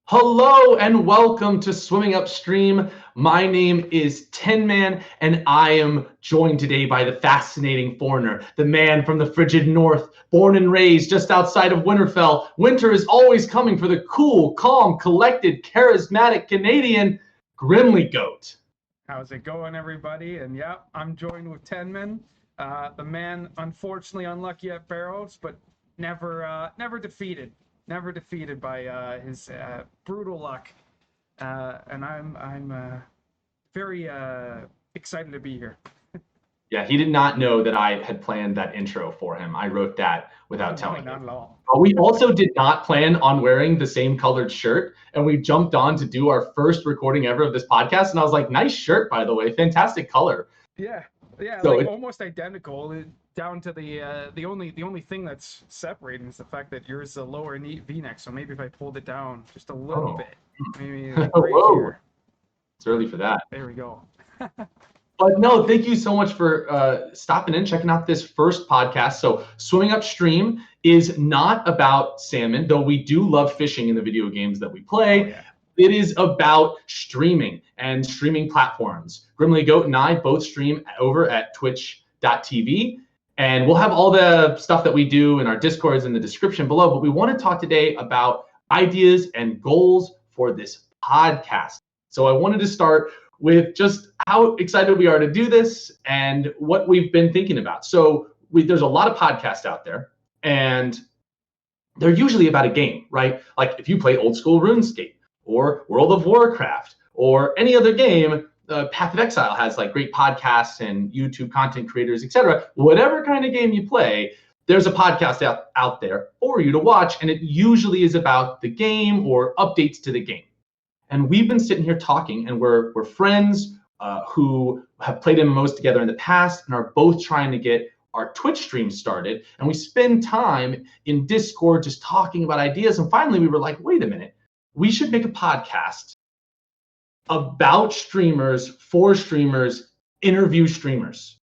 Hello and welcome to Swimming Upstream. My name is Tennman, and I am joined today by the fascinating foreigner, the man from the frigid north, born and raised just outside of Winterfell. Winter is always coming for the cool, calm, collected, charismatic Canadian Grimlygoat. How's it going, everybody? And yeah, I'm joined with Tennman, the man unfortunately unlucky at barrows, but never defeated by his brutal luck. And I'm very excited to be here. Yeah, he did not know that I had planned that intro for him. I wrote that without telling Not him. at all. We also did not plan on wearing the same colored shirt, and we jumped on to do our first recording ever of this podcast. And I was like, "Nice shirt, by the way, fantastic color." Yeah, So like almost identical. Down to the only thing that's separating is the fact that yours is a lower V-neck. So maybe if I pulled it down just a little bit, maybe like right here. It's early for that. There we go. But no, thank you so much for stopping in, checking out this first podcast. So Swimming Upstream is not about salmon, though we do love fishing in the video games that we play. Oh, yeah. It is about streaming and streaming platforms. Grimly Goat and I both stream over at twitch.tv. And we'll have all the stuff that we do in our Discords in the description below. But we want to talk today about ideas and goals for this podcast. So I wanted to start with just how excited we are to do this and what we've been thinking about. So there's a lot of podcasts out there, and they're usually about a game, right? Like if you play old school RuneScape or World of Warcraft or any other game, Path of Exile has like great podcasts and YouTube content creators, etc. Whatever kind of game you play, there's a podcast out there for you to watch, and it usually is about the game or updates to the game. And we've been sitting here talking, and we're friends who have played MMOs together in the past and are both trying to get our Twitch stream started. And we spend time in Discord just talking about ideas. And finally, we were like, wait a minute, we should make a podcast about streamers, for streamers, interview streamers,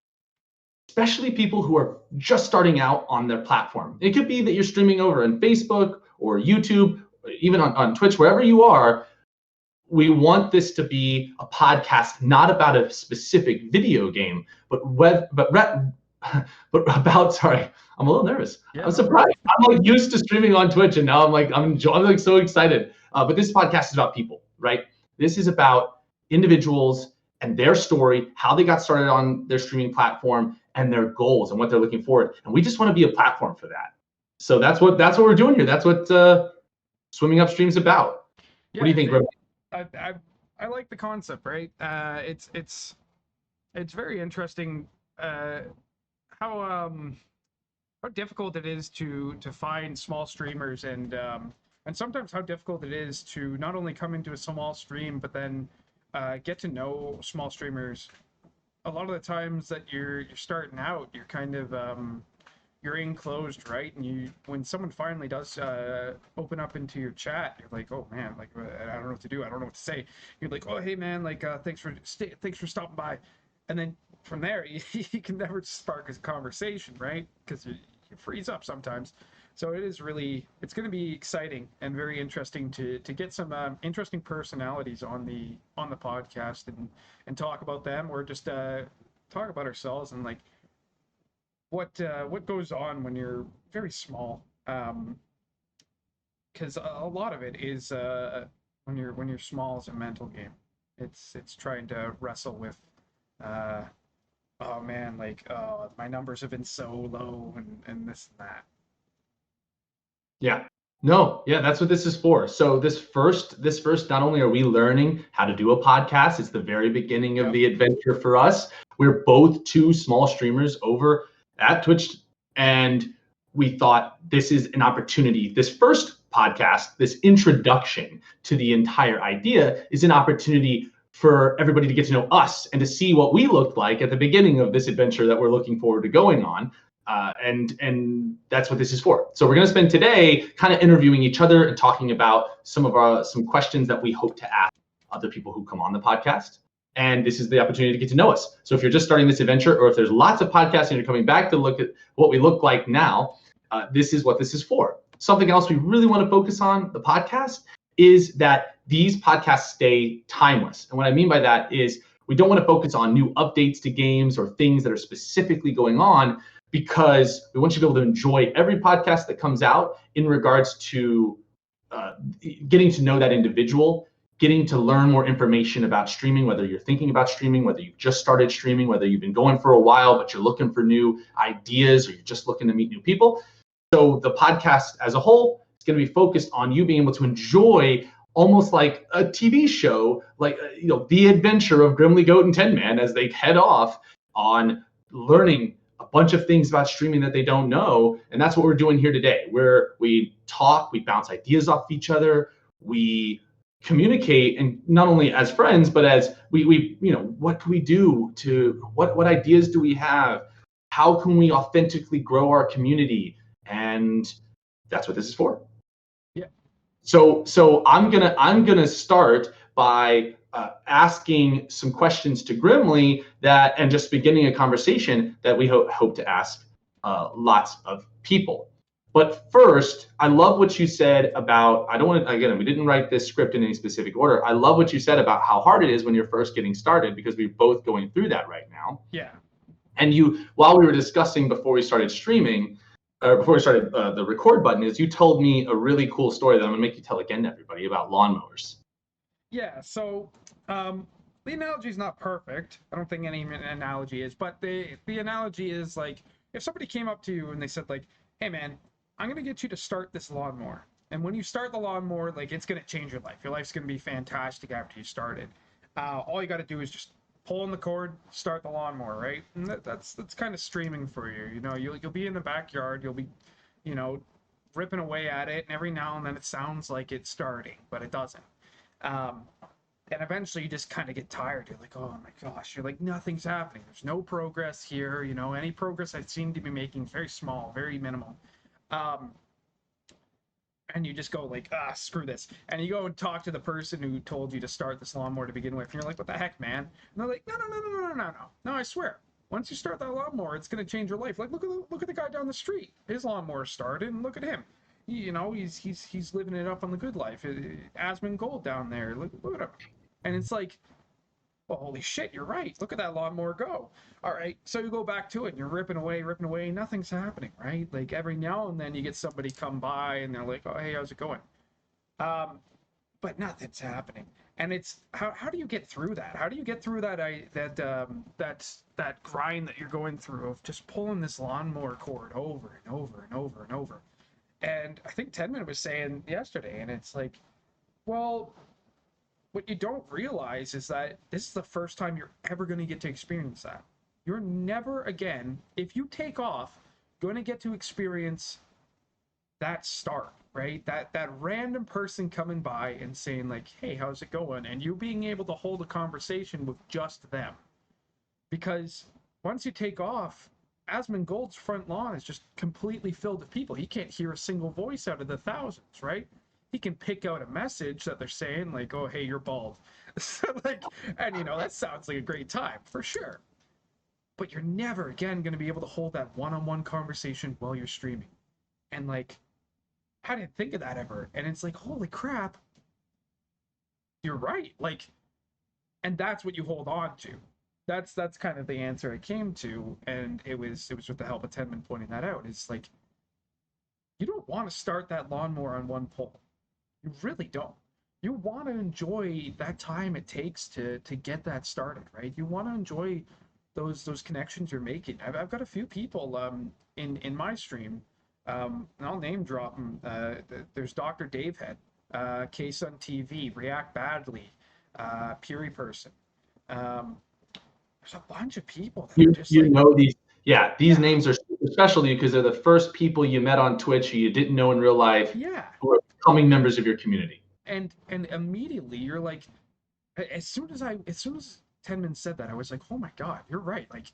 especially people who are just starting out on their platform. It could be that you're streaming over on Facebook or YouTube, even on Twitch, wherever you are. We want this to be a podcast not about a specific video game, but about, sorry, I'm a little nervous. Yeah. I'm surprised. I'm like used to streaming on Twitch, and now I'm like so excited. But this podcast is about people, right? This is about individuals and their story, how they got started on their streaming platform, and their goals and what they're looking forward. And we just want to be a platform for that. So that's what we're doing here. That's what Swimming Upstream is about. Yeah, what do you think, Rob? I like the concept, right? It's very interesting how difficult it is to find small streamers, and sometimes how difficult it is to not only come into a small stream but then get to know small streamers. A lot of the times that you're starting out, you're kind of you're enclosed, right? And when someone finally does open up into your chat, you're like, oh man, like I don't know what to do. I don't know what to say. You're like, oh hey man, like thanks for stopping by. And then from there, you can never spark a conversation, right? Because you freeze up sometimes. So it's going to be exciting and very interesting to get some interesting personalities on the podcast and talk about them, or just talk about ourselves and like what goes on when you're very small, because a lot of it is when you're small is a mental game. It's trying to wrestle with oh man, like my numbers have been so low and this and that. Yeah. No, yeah, that's what this is for. So this first, not only are we learning how to do a podcast, it's the very beginning of the adventure for us. We're both two small streamers over at Twitch, and we thought this is an opportunity. This first podcast, this introduction to the entire idea, is an opportunity for everybody to get to know us and to see what we looked like at the beginning of this adventure that we're looking forward to going on. And that's what this is for. So we're going to spend today kind of interviewing each other and talking about some questions that we hope to ask other people who come on the podcast. And this is the opportunity to get to know us. So if you're just starting this adventure, or if there's lots of podcasts and you're coming back to look at what we look like now, this is what this is for. Something else we really want to focus on the podcast is that these podcasts stay timeless. And what I mean by that is we don't want to focus on new updates to games or things that are specifically going on, because we want you to be able to enjoy every podcast that comes out in regards to getting to know that individual, getting to learn more information about streaming, whether you're thinking about streaming, whether you've just started streaming, whether you've been going for a while, but you're looking for new ideas, or you're just looking to meet new people. So the podcast as a whole is going to be focused on you being able to enjoy almost like a TV show, like the adventure of Grimlygoat and Tennman as they head off on learning a bunch of things about streaming that they don't know. And that's what we're doing here today, where we talk, we bounce ideas off each other, we communicate, and not only as friends, but as we what can we do to, what ideas do we have? How can we authentically grow our community? And that's what this is for. Yeah. So I'm gonna start by asking some questions to Grimly and just beginning a conversation that we hope to ask lots of people. But first, I love what you said about, I don't want to, again, we didn't write this script in any specific order. I love what you said about how hard it is when you're first getting started, because we're both going through that right now. Yeah. And while we were discussing before we started streaming, before we started the record button, is you told me a really cool story that I'm gonna make you tell again to everybody about lawnmowers. Yeah, so the analogy is not perfect. I don't think any analogy is, but the analogy is like, if somebody came up to you and they said like, hey man, I'm gonna get you to start this lawnmower. And when you start the lawnmower, like, it's gonna change your life. Your life's gonna be fantastic after you start it. All you gotta do is just pull on the cord, start the lawnmower, right? And that's kind of streaming for you. You'll be in the backyard, you'll be, ripping away at it, and every now and then it sounds like it's starting, but it doesn't. And eventually you just kind of get tired. You're like, oh my gosh, you're like, nothing's happening. There's no progress here. Any progress I seem to be making is very small, very minimal. And you just go like, screw this. And you go and talk to the person who told you to start this lawnmower to begin with. And you're like, what the heck, man? And they're like, no, I swear. Once you start that lawnmower, it's going to change your life. Like, look at the guy down the street. His lawnmower started, and look at him. He's living it up on the good life. Asmund Gold down there. Look at him. And it's like, well, holy shit, you're right. Look at that lawnmower go. All right, so you go back to it, and you're ripping away, nothing's happening, right? Like, every now and then you get somebody come by, and they're like, oh, hey, how's it going? But nothing's happening. And it's, how do you get through that? How do you get through that grind that you're going through of just pulling this lawnmower cord over and over and over and over? And I think Tennman was saying yesterday, and it's like, well, what you don't realize is that this is the first time you're ever going to get to experience that. You're never again, if you take off, going to get to experience that start, right? That random person coming by and saying like, hey, how's it going? And you being able to hold a conversation with just them. Because once you take off, Asmund Gold's front lawn is just completely filled with people. He can't hear a single voice out of the thousands, right? He can pick out a message that they're saying like, oh, hey, you're bald. So like, and that sounds like a great time for sure. But you're never again going to be able to hold that one-on-one conversation while you're streaming. And like, I didn't think of that ever. And it's like, holy crap, you're right. Like, and that's what you hold on to. That's kind of the answer I came to, and it was with the help of Tennman pointing that out. It's like, you don't want to start that lawnmower on one pull. You really don't. You want to enjoy that time it takes to get that started, right? You want to enjoy those connections you're making. I've got a few people in my stream, and I'll name drop them. There's Dr. Davehead, Case on TV, React Badly, Puri Person. There's a bunch of people that are just these names are special to you because they're the first people you met on Twitch who you didn't know in real life, who are becoming members of your community. And immediately you're like, as soon as Tennman said that, I was like, oh my god, you're right. Like,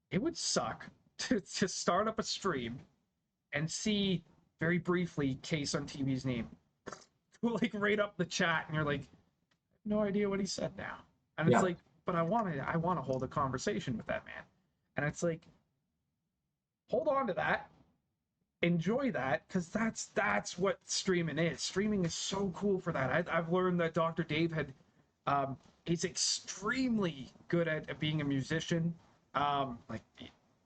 it would suck to start up a stream and see very briefly Case on TV's name like right up the chat, and you're like, no idea what he said now. And it's like, but I want to hold a conversation with that man. And it's like, hold on to that. enjoy that, because that's what streaming is. Streaming is so cool for that. I've learned that Dr. Dave had he's extremely good at being a musician. Like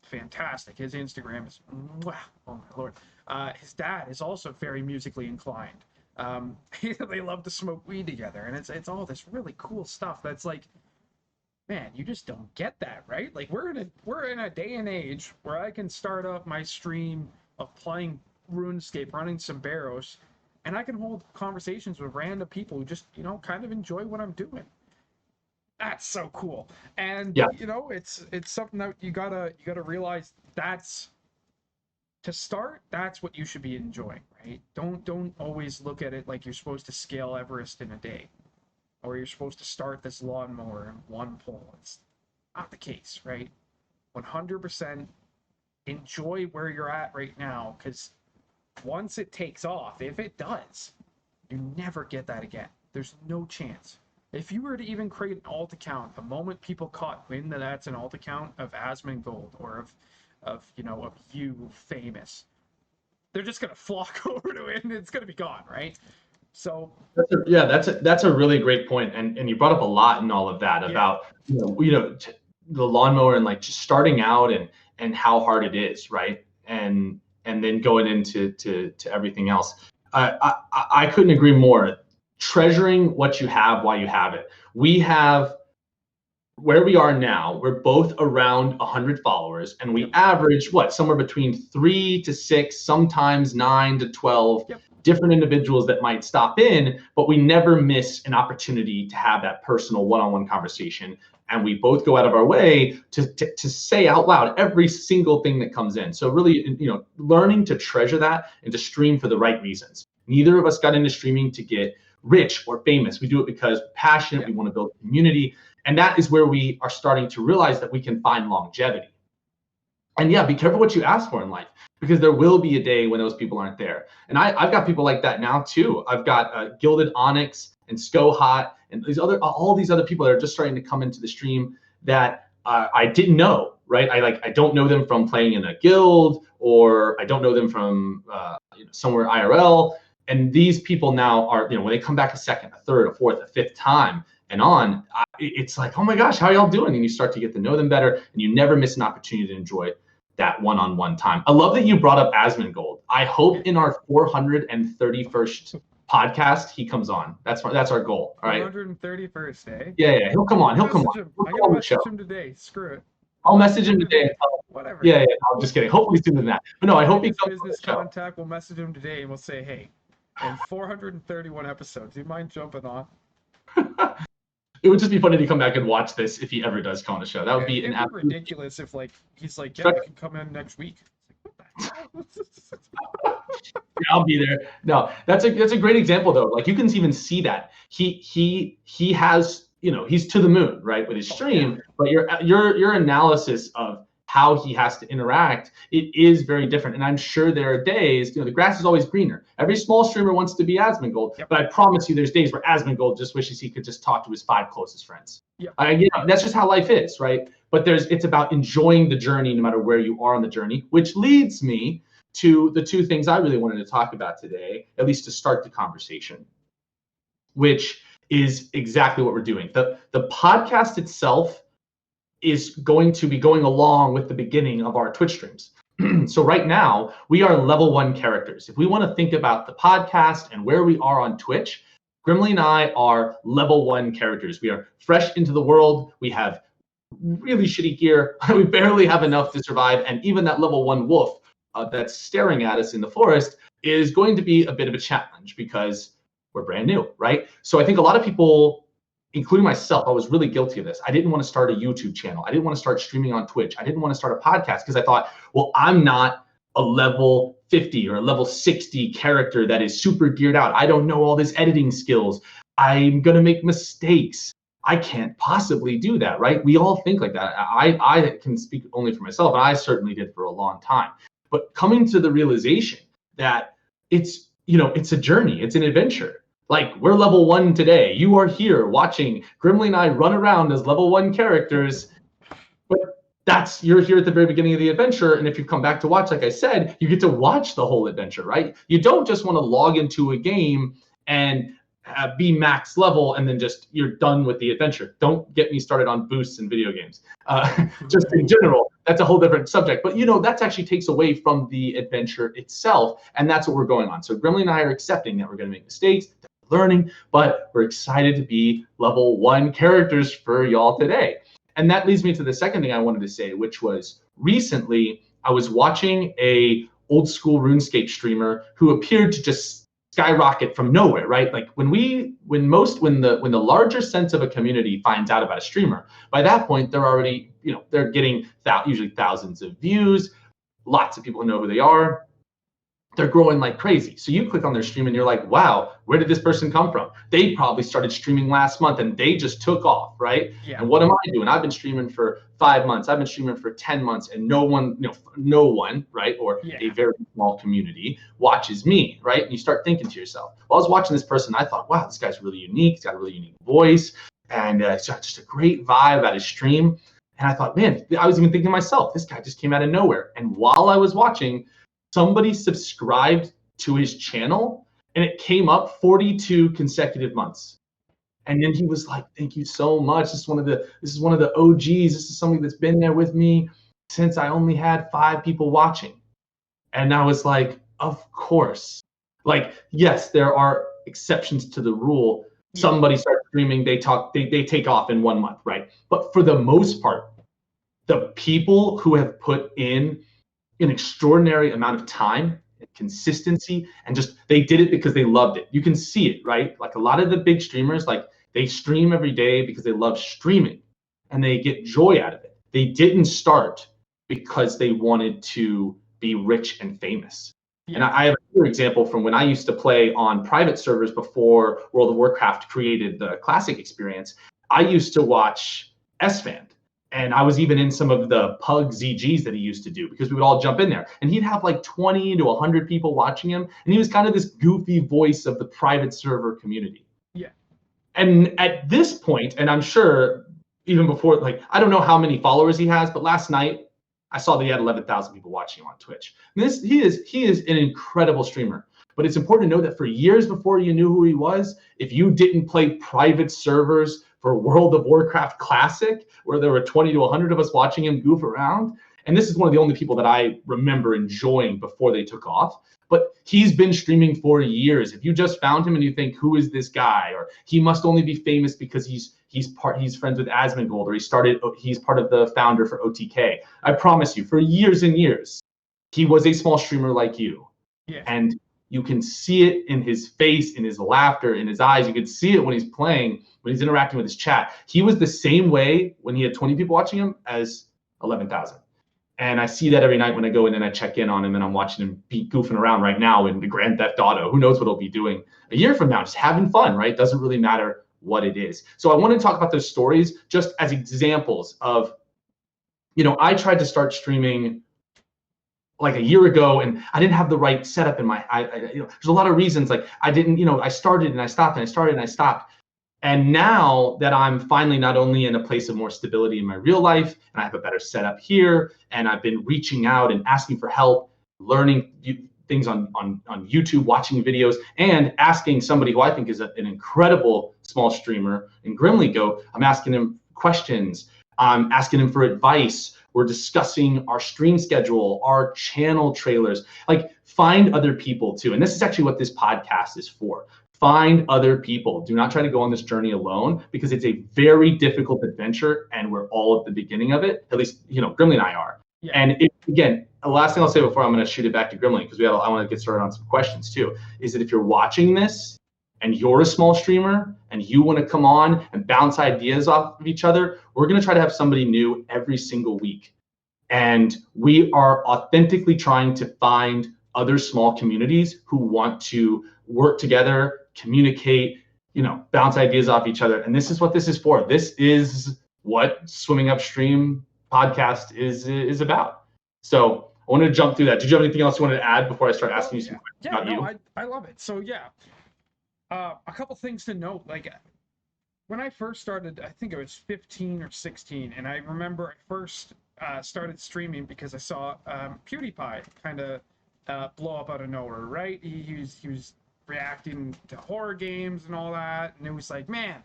fantastic. His Instagram is mwah, oh my lord. His dad is also very musically inclined. They love to smoke weed together, and it's all this really cool stuff. That's like, man, you just don't get that, right? Like we're in a day and age where I can start up my stream of playing RuneScape, running some barrows, and I can hold conversations with random people who just, kind of enjoy what I'm doing. That's so cool. And Yeah. it's something that you gotta realize, that's to start, that's what you should be enjoying, right? Don't always look at it like you're supposed to scale Everest in a day, or you're supposed to start this lawnmower in one pole. It's not the case, right? 100% enjoy where you're at right now, because once it takes off, if it does, you never get that again. There's no chance. If you were to even create an alt account, the moment people caught wind that that's an alt account of Asmongold, or of you famous, they're just gonna flock over to it, and it's gonna be gone, right? So that's a really great point, and you brought up a lot in all of that about the lawnmower, and like just starting out, and how hard it is, right? And then going into to everything else. I couldn't agree more. Treasuring what you have while you have it. We have, where we are now, we're both around 100 followers, and we average somewhere between 3 to 6, sometimes 9 to 12 different individuals that might stop in, but we never miss an opportunity to have that personal one-on-one conversation. And we both go out of our way to say out loud every single thing that comes in. So really, learning to treasure that and to stream for the right reasons. Neither of us got into streaming to get rich or famous. We do it because we're passionate. We want to build a community. And that is where we are starting to realize that we can find longevity. And be careful what you ask for in life, because there will be a day when those people aren't there. And I've got people like that now too. I've got Gilded Onyx and Skohot and all these other people that are just starting to come into the stream that I didn't know, right? I don't know them from playing in a guild, or I don't know them from somewhere IRL. And these people now are, when they come back a second, a third, a fourth, a fifth time and on, it's like, oh my gosh, how are y'all doing? And you start to get to know them better, and you never miss an opportunity to enjoy that one-on-one time. I love that you brought up Asmongold. I hope in our 431st podcast he comes on. That's our goal. All right. 431st, eh? Yeah, he'll come on. He'll come on. I gotta message him today. Screw it. I'll message him today. Whatever. Yeah. I'm just kidding. Hopefully sooner than that. But no, I hope he comes. Business contact. We'll message him today, and we'll say, hey, in 431 episodes, do you mind jumping on? It would just be funny to come back and watch this if he ever does come on the show. That would be ridiculous if he's like, yeah, I can come in next week. I'll be there. No, that's a great example though. Like you can even see that he has, he's to the moon, right, with his stream. But your analysis of how he has to interact, it is very different. And I'm sure there are days, the grass is always greener. Every small streamer wants to be Asmongold, but I promise you there's days where Asmongold just wishes he could just talk to his 5 closest friends. That's just how life is, right? But it's about enjoying the journey no matter where you are on the journey, which leads me to the 2 things I really wanted to talk about today, at least to start the conversation, which is exactly what we're doing. The podcast itself is going to be going along with the beginning of our Twitch streams. So right now, we are level 1 characters. If we want to think about the podcast and where we are on Twitch, Grimly and I are level 1 characters. We are fresh into the world. We have really shitty gear. We barely have enough to survive. And even that level 1 wolf that's staring at us in the forest is going to be a bit of a challenge because we're brand new, right? So I think a lot of people, including myself, I was really guilty of this. I didn't want to start a YouTube channel. I didn't want to start streaming on Twitch. I didn't want to start a podcast because I thought, well, I'm not a level 50 or a level 60 character that is super geared out. I don't know all this editing skills. I'm going to make mistakes. I can't possibly do that, right? We all think like that. I can speak only for myself, and I certainly did for a long time. But coming to the realization that it's a journey, it's an adventure. Like, we're level 1 today. You are here watching Grimly and I run around as level 1 characters. But that's, you're here at the very beginning of the adventure, and if you come back to watch, like I said, you get to watch the whole adventure, right? You don't just want to log into a game and be max level and then just you're done with the adventure. Don't get me started on boosts in video games. Just in general, that's a whole different subject. But that actually takes away from the adventure itself, and that's what we're going on. So Grimly and I are accepting that we're going to make mistakes, learning, but we're excited to be level 1 characters for y'all today. And that leads me to the second thing I wanted to say, which was recently I was watching a old school RuneScape streamer who appeared to just skyrocket from nowhere, right? Like when the larger sense of a community finds out about a streamer, by that point they're already, they're getting usually thousands of views, lots of people who know who they are. They're growing like crazy. So you click on their stream and you're like, wow, where did this person come from? They probably started streaming last month and they just took off, right? Yeah. And what am I doing? I've been streaming for 5 months. I've been streaming for 10 months and no one, right? Or a very small community watches me, right? And you start thinking to yourself, well, I was watching this person. I thought, wow, this guy's really unique. He's got a really unique voice and it's got just a great vibe about his stream. And I thought, man, I was even thinking to myself, this guy just came out of nowhere. And while I was watching, somebody subscribed to his channel and it came up 42 consecutive months. And then he was like, thank you so much. This is one of the OGs. This is somebody that's been there with me since I only had 5 people watching. And I was like, of course. Like, yes, there are exceptions to the rule. Yeah. Somebody starts streaming, they take off in 1 month, right? But for the most part, the people who have put in an extraordinary amount of time and consistency, and just they did it because they loved it. You can see it, right? Like a lot of the big streamers, like they stream every day because they love streaming and they get joy out of it. They didn't start because they wanted to be rich and famous. Yeah. And I have another example from when I used to play on private servers before World of Warcraft created the classic experience. I used to watch SFAN. And I was even in some of the pug ZGs that he used to do because we would all jump in there. And he'd have like 20 to 100 people watching him. And he was kind of this goofy voice of the private server community. Yeah. And at this point, and I'm sure even before, like, I don't know how many followers he has, but last night I saw that he had 11,000 people watching him on Twitch. And he is an incredible streamer. But it's important to know that for years before you knew who he was, if you didn't play private servers for World of Warcraft Classic, where there were 20 to 100 of us watching him goof around, and this is one of the only people that I remember enjoying before they took off, but he's been streaming for years. If you just found him and you think, who is this guy? Or he must only be famous because he's friends with Asmongold, or he's part of the founder for OTK. I promise you, for years and years, he was a small streamer like you. Yeah. And you can see it in his face, in his laughter, in his eyes. You can see it when he's playing, when he's interacting with his chat. He was the same way when he had 20 people watching him as 11,000. And I see that every night when I go in and I check in on him, and I'm watching him be goofing around right now in the Grand Theft Auto. Who knows what he'll be doing a year from now, just having fun, right? Doesn't really matter what it is. So I want to talk about those stories just as examples of, I tried to start streaming like a year ago, and I didn't have the right setup in my, there's a lot of reasons. Like I didn't, I started and I stopped and I started and I stopped. And now that I'm finally not only in a place of more stability in my real life, and I have a better setup here, and I've been reaching out and asking for help, learning things on YouTube, watching videos, and asking somebody who I think is an incredible small streamer in Grimlygoat, I'm asking him questions, I'm asking him for advice. We're discussing our stream schedule, our channel trailers. Like, find other people too. And this is actually what this podcast is for. Find other people. Do not try to go on this journey alone, because it's a very difficult adventure, and we're all at the beginning of it. At least, Grimly and I are. Yeah. And again, the last thing I'll say before I'm going to shoot it back to Grimly, because I want to get started on some questions too, is that if you're watching this and you're a small streamer and you want to come on and bounce ideas off of each other, we're going to try to have somebody new every single week. And we are authentically trying to find other small communities who want to work together, communicate, bounce ideas off each other. And this is what this is for. This is what Swimming Upstream podcast is about. So I wanted to jump through that. Did you have anything else you wanted to add before I start asking you some questions about you? I love it. So yeah. A couple things to note, like when I first started, I think I was 15 or 16, and I remember I first started streaming because I saw PewDiePie kind of blow up out of nowhere, right? He was reacting to horror games and all that, and it was like, man,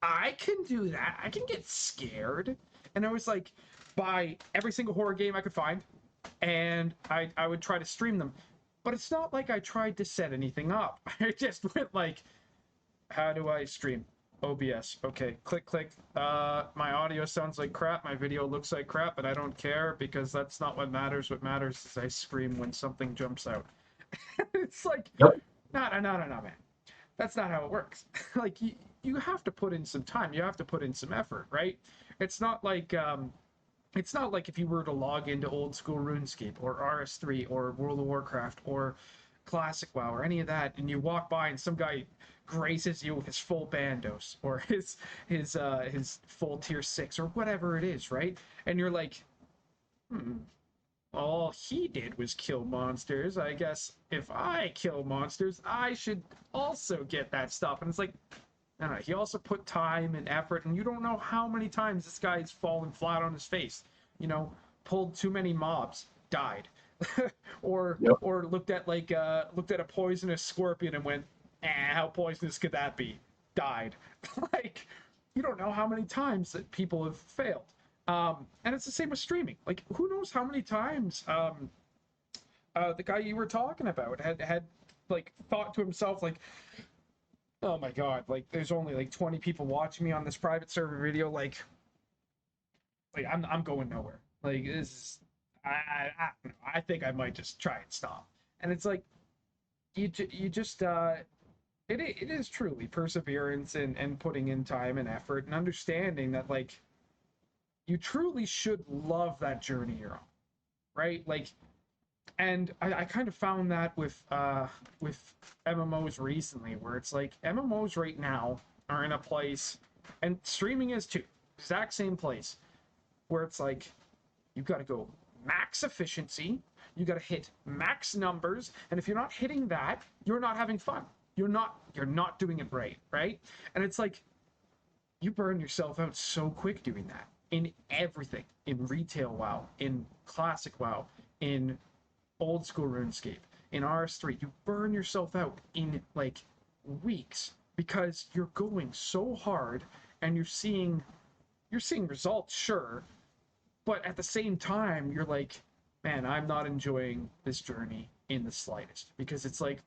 I can do that. I can get scared, and I was like, buy every single horror game I could find, and I would try to stream them. But it's not like I tried to set anything up. I just went like, how do I stream? OBS. Okay, click, click. My audio sounds like crap. My video looks like crap, but I don't care because that's not what matters. What matters is I scream when something jumps out. It's like, Yep. no, man. That's not how it works. Like you have to put in some time. You have to put in some effort, right? It's not like it's not like if you were to log into old school RuneScape or RS3 or World of Warcraft or Classic WoW or any of that, and you walk by and some guy graces you with his full bandos or his full tier 6 or whatever it is, right? And you're like, all he did was kill monsters. I guess if I kill monsters, I should also get that stuff. And it's like, no, he also put time and effort, and you don't know how many times this guy's fallen flat on his face. You know, pulled too many mobs, died, or Yep. or looked at a poisonous scorpion and went, how poisonous could that be? Died. Like, you don't know how many times that people have failed. And it's the same with streaming. Like, who knows how many times the guy you were talking about had like thought to himself like, oh my god, like there's only like 20 people watching me on this private server video, like I'm going nowhere. Like this is, I think I might just try and stop. And it's like you just it is truly perseverance and putting in time and effort and understanding that like you truly should love that journey you're on, right? Like, and I kind of found that with MMOs recently, where it's like MMOs right now are in a place, and streaming is too, exact same place, where it's like you've got to go max efficiency, you got to hit max numbers, and if you're not hitting that, you're not having fun. You're not doing it right, right? And it's like you burn yourself out so quick doing that in everything, in retail WoW, in classic WoW, in old school RuneScape, in RS3. You burn yourself out in like weeks because you're going so hard and you're seeing results, sure, but at the same time you're like, man, I'm not enjoying this journey in the slightest because it's like,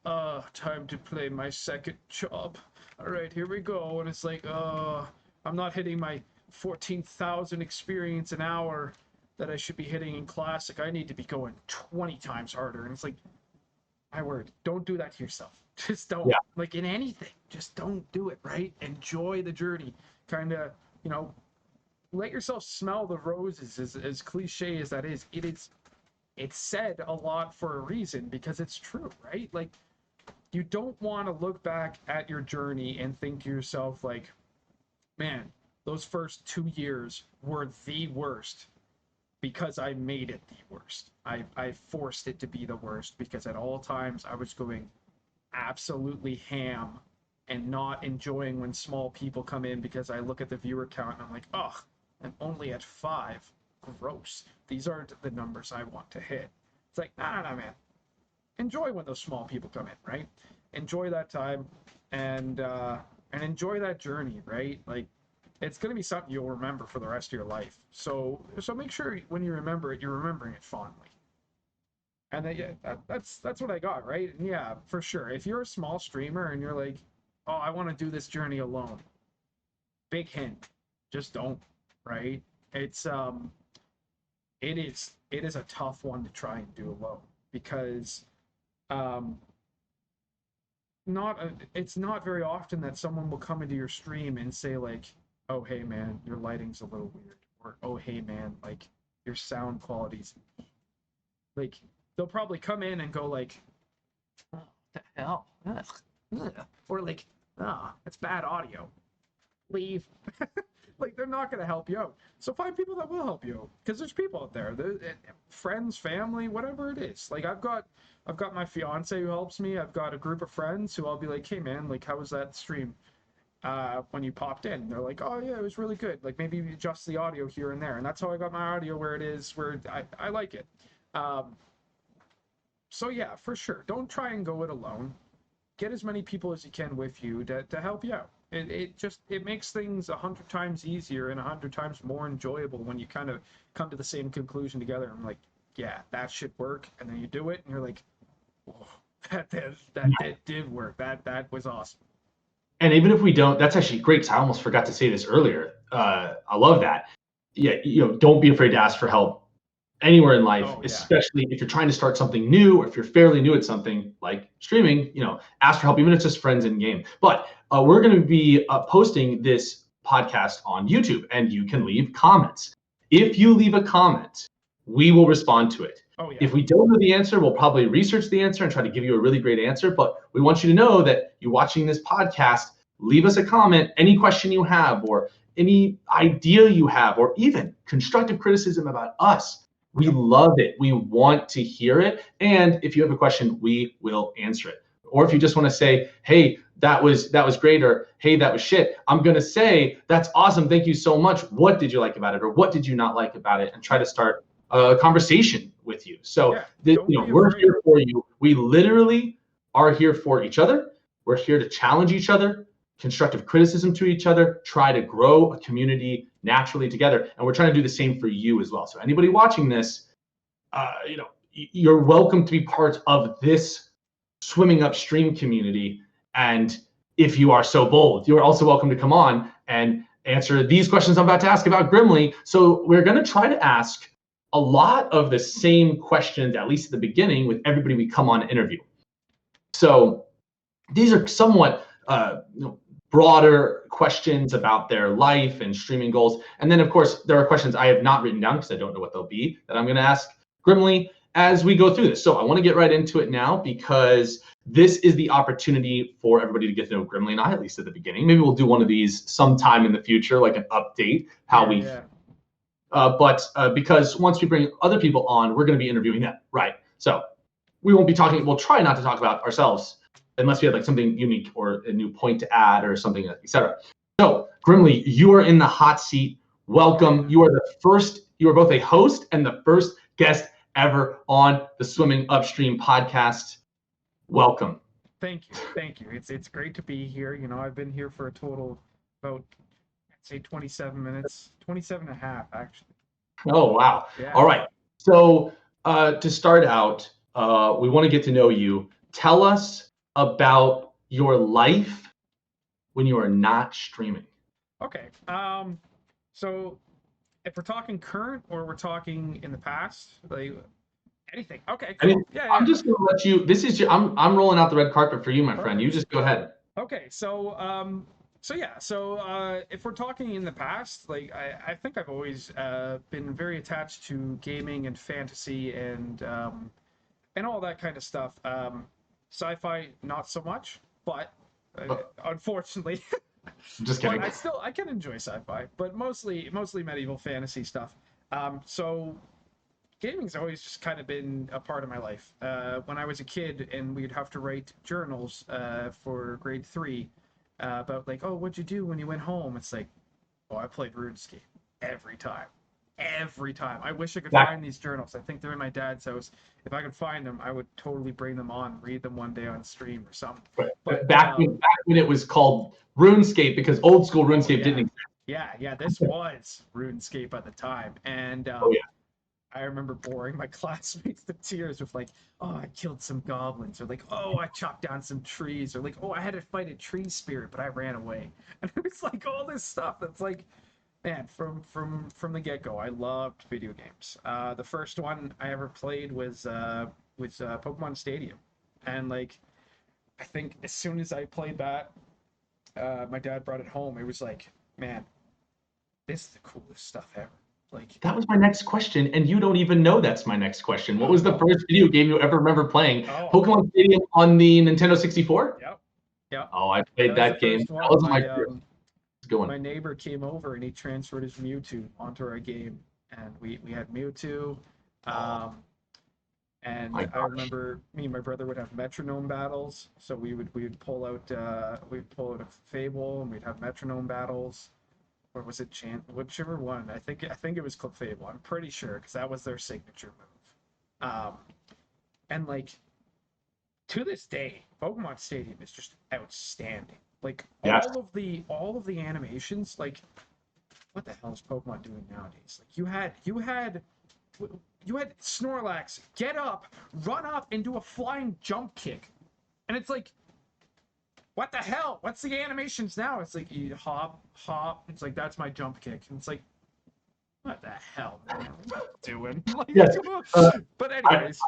time to play my second job. All right, here we go. And it's like, I'm not hitting my 14,000 experience an hour that I should be hitting in classic. I need to be going 20 times harder. And it's like, my word, don't do that to yourself. Just don't. Yeah. Like in anything, just don't do it, right? Enjoy the journey. Kind of, let yourself smell the roses, as cliche as that is. It's said a lot for a reason because it's true, right? Like, you don't want to look back at your journey and think to yourself like, man, those first 2 years were the worst because I made it the worst. I forced it to be the worst because at all times I was going absolutely ham and not enjoying when small people come in because I look at the viewer count and I'm like, ugh, I'm only at 5. Gross. These aren't the numbers I want to hit. It's like, nah, man. Enjoy when those small people come in, right? Enjoy that time and enjoy that journey, right? Like, it's going to be something you'll remember for the rest of your life. So make sure when you remember it, you're remembering it fondly. And then, yeah, that's what I got, right? And yeah, for sure. If you're a small streamer and you're like, oh, I want to do this journey alone, big hint, just don't, right? It's it is a tough one to try and do alone because it's not very often that someone will come into your stream and say like, oh hey man, your lighting's a little weird, or oh hey man, like your sound quality's, like they'll probably come in and go like, oh, what the hell, ugh, ugh. Or like, it's bad audio, leave. Like, they're not going to help you out. So find people that will help you out, because there's people out there, friends, family, whatever it is. Like, I've got my fiance who helps me. I've got a group of friends who I'll be like, hey man, like, how was that stream? when you popped in. They're like, oh yeah, it was really good. Like maybe you adjust the audio here and there, and that's how I got my audio where it is, where I like it. So yeah, for sure, don't try and go it alone. Get as many people as you can with you to help you out. It makes things 100 times easier and 100 times more enjoyable when you kind of come to the same conclusion together. I'm like, yeah, that should work, and then you do it, and you're like, oh, that did work. That was awesome. And even if we don't, that's actually great because I almost forgot to say this earlier. I love that. Yeah, don't be afraid to ask for help anywhere in life, especially if you're trying to start something new or if you're fairly new at something like streaming. Ask for help, even if it's just friends in game. But we're going to be posting this podcast on YouTube, and you can leave comments. If you leave a comment, we will respond to it. Oh, yeah. If we don't know the answer, we'll probably research the answer and try to give you a really great answer. But we want you to know that you're watching this podcast. Leave us a comment, any question you have, or any idea you have, or even constructive criticism about us. We love it. We want to hear it. And if you have a question, we will answer it. Or if you just want to say, hey, that was great, or hey, that was shit, I'm going to say, that's awesome. Thank you so much. What did you like about it? Or what did you not like about it? And try to start a conversation with you. So we're here for you. We literally are here for each other. We're here to challenge each other, constructive criticism to each other, try to grow a community naturally together. And we're trying to do the same for you as well. So anybody watching this, you're welcome to be part of this swimming upstream community. And if you are so bold, you're also welcome to come on and answer these questions I'm about to ask about Grimly. So we're going to try to ask a lot of the same questions, at least at the beginning, with everybody we come on to interview. So these are somewhat broader questions about their life and streaming goals. And then, of course, there are questions I have not written down because I don't know what they'll be that I'm going to ask Grimly as we go through this. So I want to get right into it now because this is the opportunity for everybody to get to know Grimly and I, at least at the beginning. Maybe we'll do one of these sometime in the future, like an update, because once we bring other people on, we're going to be interviewing them, right? So we'll try not to talk about ourselves unless we have like something unique or a new point to add or something, etc. So Grimly, you are in the hot seat. Welcome. You are both a host and the first guest ever on the Swimming Upstream podcast. Welcome. Thank you. It's great to be here. I've been here for a total about, I'd say 27 minutes, 27 and a half actually. Oh, wow. Yeah. All right. So to start out, we want to get to know you. Tell us about your life when you are not streaming. Okay. So if we're talking current or we're talking in the past, like anything. Okay, cool. I'm just gonna let you. I'm rolling out the red carpet for you, my friend. You just go ahead. Okay. So if we're talking in the past, like I think I've always been very attached to gaming and fantasy and all that kind of stuff. Sci-fi, not so much, but unfortunately, just kidding. But I can enjoy sci-fi, but mostly medieval fantasy stuff. So gaming's always just kind of been a part of my life. When I was a kid, and we'd have to write journals for grade 3 about like, oh, what'd you do when you went home? It's like, oh, I played RuneScape every time. I wish I could find these journals. I think they're in my dad's house. If I could find them, I would totally bring them on, read them one day on stream or something. But back when it was called RuneScape, because old school RuneScape didn't exist. Yeah, this was RuneScape at the time. And I remember boring my classmates to tears with like, oh, I killed some goblins, or like, oh, I chopped down some trees, or like, oh, I had to fight a tree spirit, but I ran away. And it was like all this stuff that's like, man, from the get-go, I loved video games. The first one I ever played was Pokemon Stadium, and like, I think as soon as I played that, my dad brought it home. It was like, man, this is the coolest stuff ever. Like, that was my next question, and you don't even know that's my next question. What was the first video game you ever remember playing? Pokemon Stadium on the Nintendo 64? Yep. Oh, I played that game. That was my first. My neighbor came over and he transferred his Mewtwo onto our game, and we had Mewtwo. And My I gosh. remember me and my brother would have metronome battles. So we would pull out a Fable and we'd have metronome battles. Or was it Chant? Whichever one. I think it was Club Fable. I'm pretty sure because that was their signature move. And like to this day, Pokemon Stadium is just outstanding. Like Yes. all of the animations, like what the hell is Pokemon doing nowadays? Like you had Snorlax get up, run up, and do a flying jump kick, and it's like, what the hell? What's the animations now? It's like you hop, hop. It's like that's my jump kick, and it's like, what the hell, man? What are you doing? Like, Yes. but I, anyways,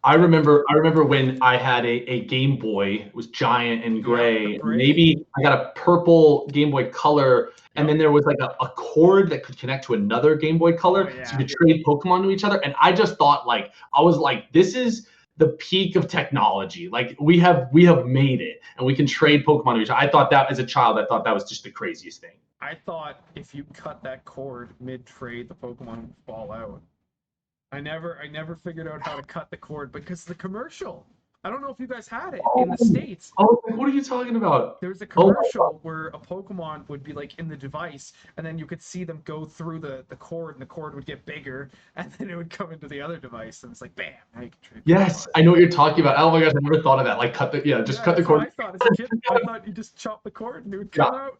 I remember when I had a Game Boy. It was giant and yep, the gray. Bray, Maybe I got a purple Game Boy Color, and yep. then there was like a cord that could connect to another Game Boy Oh Color, so you yeah, could trade Pokemon to each other. And I just thought, like, I was like, this is the peak of technology. Like we have made it, and we can trade Pokemon to each other. I thought that as a child, I thought that was just the craziest thing. I thought if you cut that cord mid trade, the Pokemon would fall out. I never figured out how to cut the cord because the commercial. I don't know if you guys had it in the Oh, States. oh, what are you talking about? There was a Oh my God. commercial where a Pokemon would be like in the device, and then you could see them go through the cord, and the cord would get bigger, and then it would come into the other device, and it's like, bam, now you can trade Yes, Pokemon. I know what you're talking about. Oh my gosh, I never thought of that. Like just Yeah, cut the that's what cord. I thought as a kid. I thought you just chop the cord and it would Yeah. come out.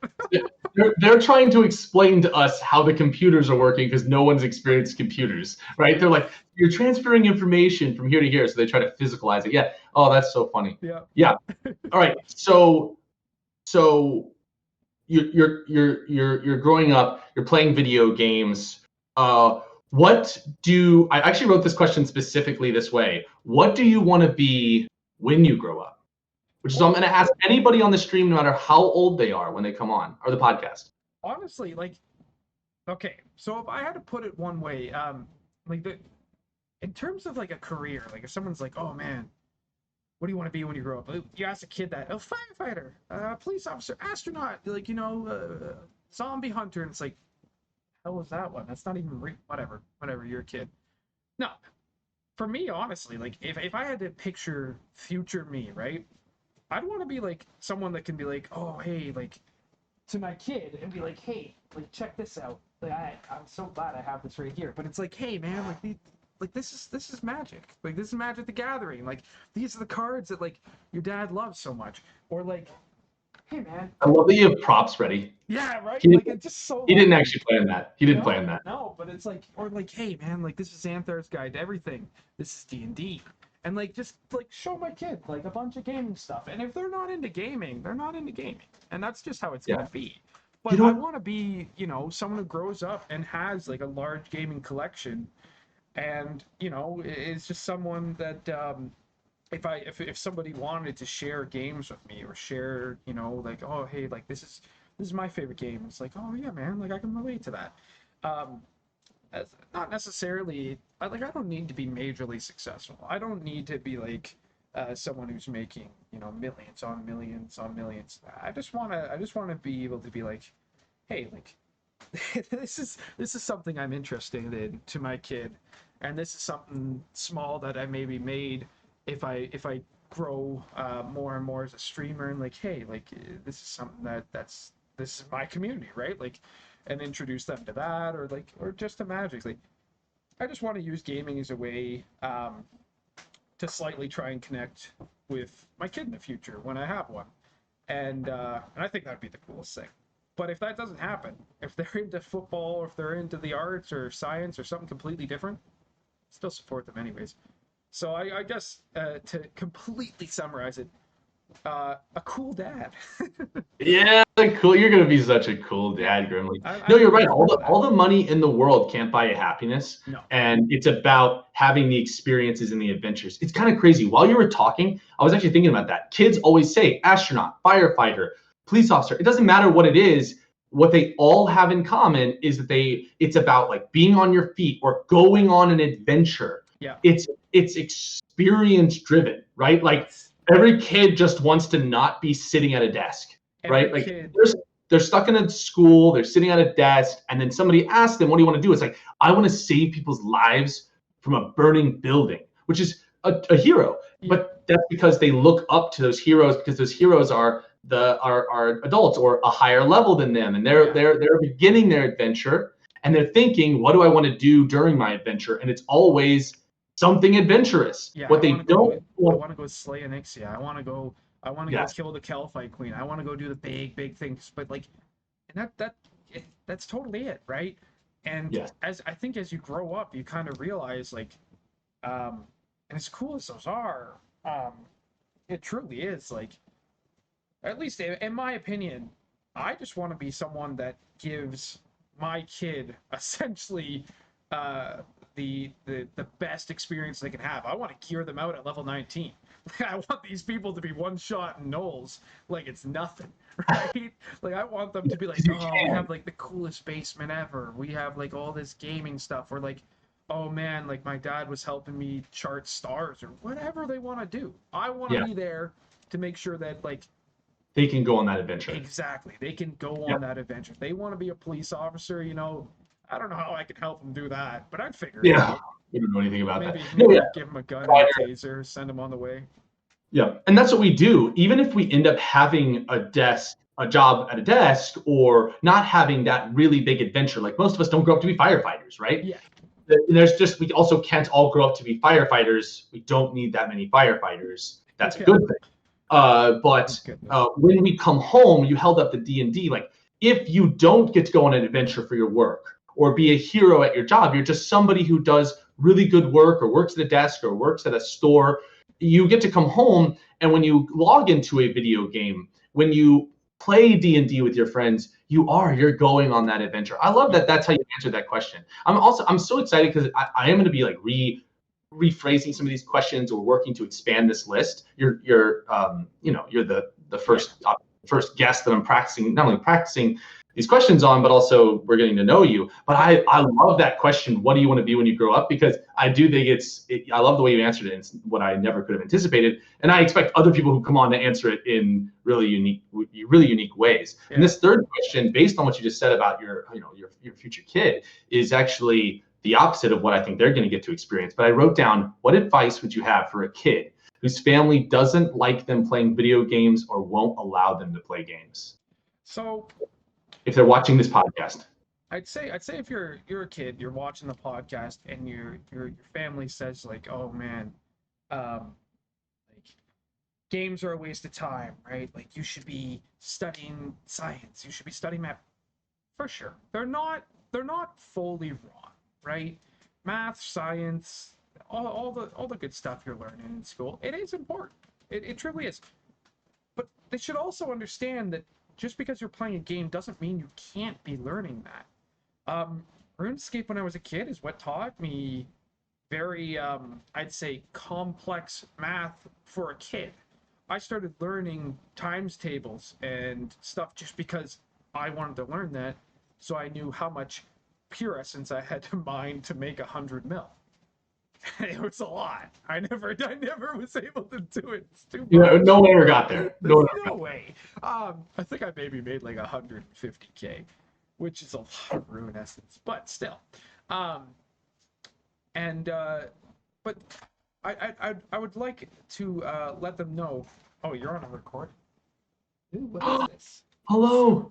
They're trying to explain to us how the computers are working because no one's experienced computers, right? They're like, you're transferring information from here to here, so they try to physicalize it. Yeah. Oh, that's so funny. Yeah. Yeah. All right. So you're growing up. You're playing video games. I actually wrote this question specifically this way? What do you want to be when you grow up? Which is I'm going to ask anybody on the stream, no matter how old they are, when they come on or the podcast. Honestly, like, okay, so if I had to put it one way, like in terms of like a career, like if someone's like, oh man, what do you want to be when you grow up? You ask a kid that, firefighter, police officer, astronaut, like, zombie hunter, and it's like, hell was that one? That's not even whatever, you're a kid. No, for me, honestly, like if I had to picture future me, right? I'd want to be like someone that can be like, oh hey, like to my kid and be like, hey, like check this out. Like I'm so glad I have this right here. But it's like, hey man, like this is magic. Like this is Magic the Gathering. Like these are the cards that like your dad loves so much. Or like, hey man. I love that you have props ready. Yeah, right. He Like didn't, it's just so. he didn't actually plan that. He didn't No, plan that. no, but it's like, or like, hey man, like this is Xanthar's Guide to Everything. This is D&D. And like just like show my kid like a bunch of gaming stuff. And if they're not into gaming, they're not into gaming. And that's just how it's Yeah. gonna be. You But know I what? want to be, someone who grows up and has like a large gaming collection, and is just someone that if somebody wanted to share games with me or share, like, oh hey, like this is my favorite game. It's like, oh yeah, man, like I can relate to that. Um, not necessarily. I don't need to be majorly successful. I don't need to be like someone who's making millions on millions on millions. I just want to be able to be like, hey, like this is something I'm interested in to my kid, and this is something small that I maybe made if I grow more and more as a streamer, and like, hey, like this is something this is my community, right? Like, and introduce them to that, or just to Magic. Like, I just want to use gaming as a way to slightly try and connect with my kid in the future when I have one, and I think that'd be the coolest thing. But if that doesn't happen, if they're into football, or if they're into the arts or science or something completely different, still support them anyways. So I guess to completely summarize it, a cool dad. Yeah, cool. You're gonna be such a cool dad, Grimly. I'm No, you're looking right. forward to that. All the money in the world can't buy you happiness, No. and it's about having the experiences and the adventures. It's kind of crazy. While you were talking, I was actually thinking about that. Kids always say astronaut, firefighter, police officer. It doesn't matter what it is. What they all have in common is that it's about like being on your feet or going on an adventure. Yeah. It's experience driven, right? Like every kid just wants to not be sitting at a desk, right? Like they're stuck in a school, they're sitting at a desk, and then somebody asks them, what do you want to do? It's like, I want to save people's lives from a burning building. which is a hero. But that's because they look up to those heroes, because those heroes are adults or a higher level than them, and they're beginning their adventure, and they're thinking, what do I want to do during my adventure? And it's always something adventurous. Yeah, What I they don't want to go slay Onyxia. I want to go yes. kill the Kelphite Queen. I want to go do the big things. But like, and that's totally it, right? And Yes. as I think as you grow up, you kind of realize like, and as cool as those are, it truly is like, at least in my opinion, I just want to be someone that gives my kid essentially the best experience they can have. I want to gear them out at level 19. I want these people to be one shot and Knowles like it's nothing, right? Like I want them to be like, oh, we have like the coolest basement ever. We have like all this gaming stuff. Or like, oh man, like my dad was helping me chart stars or whatever they want to do. I want to be there to make sure that like they can go on that adventure. Exactly. They can go on that adventure. If they want to be a police officer, I don't know how I can help them do that, but I'd figure it out. We don't know anything about maybe, that. Maybe give them a gun and a taser, send them on the way. Yeah, and that's what we do. Even if we end up having a job at a desk, or not having that really big adventure, like most of us don't grow up to be firefighters, right? Yeah. We also can't all grow up to be firefighters. We don't need that many firefighters. That's a good thing. But when we come home, you held up the D&D. Like, if you don't get to go on an adventure for your work or be a hero at your job, you're just somebody who does really good work or works at a desk or works at a store. You get to come home, and when you log into a video game, when you play D&D with your friends, you're going on that adventure. I love that. That's how you answer that question. I'm so excited because I am going to be like rephrasing some of these questions or working to expand this list. You're the first guest that I'm practicing, not only practicing these questions on, but also we're getting to know you. But I love that question. What do you want to be when you grow up? Because I do think I love the way you answered it. It's what I never could have anticipated. And I expect other people who come on to answer it in really unique ways. Yeah. And this third question, based on what you just said about your future kid, is actually the opposite of what I think they're going to get to experience. But I wrote down, what advice would you have for a kid whose family doesn't like them playing video games or won't allow them to play games? So, if they're watching this podcast, I'd say if you're a kid, you're watching the podcast, and your family says like, oh man, like games are a waste of time, right? Like you should be studying science, you should be studying math. For sure, they're not fully wrong, right? Math, science, all the good stuff you're learning in school, it is important. It truly is. But they should also understand that just because you're playing a game doesn't mean you can't be learning that. RuneScape when I was a kid is what taught me very, I'd say, complex math for a kid. I started learning times tables and stuff just because I wanted to learn that, so I knew how much pure essence I had to mine to make 100 mil. It was a lot. I never was able to do it. It's too much. Yeah, no one ever got there. No way. I think I maybe made like 150K, which is a lot of rune essence, but still. But I would like to let them know. Oh, you're on a record. Ooh, what is this? Hello.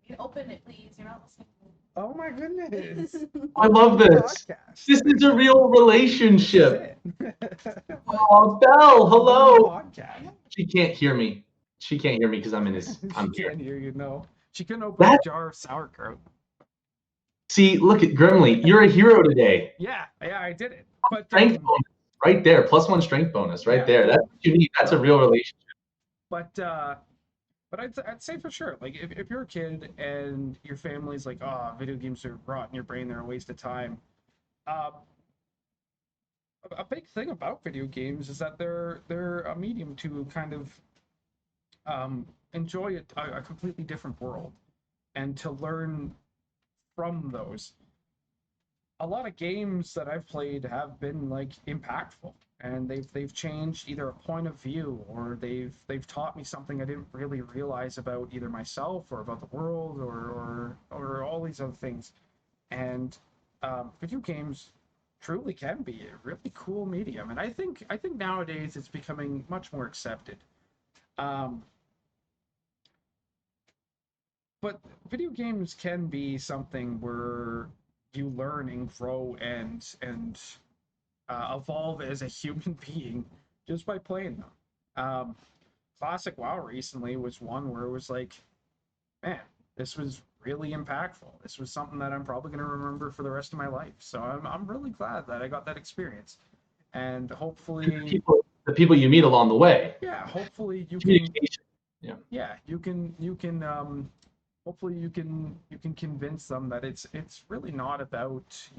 You open it, please. You're not listening. Oh my goodness. I love this. This is a real relationship. Oh, Belle, hello. She can't hear me. She can't hear me because I'm in his. She can't hear you, no. She couldn't open a jar of sauerkraut. See, look at Grimly. You're a hero today. Yeah, I did it. But strength bonus right there. +1 strength bonus right there. That's what you need. That's a real relationship. But I'd say for sure, like if you're a kid and your family's like, oh, video games are rotting your brain, they're a waste of time. A big thing about video games is that they're a medium to kind of enjoy a completely different world and to learn from those. A lot of games that I've played have been like impactful, and they've changed either a point of view, or they've taught me something I didn't really realize about either myself or about the world or all these other things. And video games truly can be a really cool medium, and I think nowadays it's becoming much more accepted. Um, but video games can be something where you learn and grow and evolve as a human being just by playing them. Classic WoW recently was one where it was like, man, this was really impactful. This was something that I'm probably going to remember for the rest of my life. So I'm really glad that I got that experience, and hopefully, The people you meet along the way. yeah, hopefully you can, Communication. Yeah. yeah, hopefully you can convince them that it's really not about,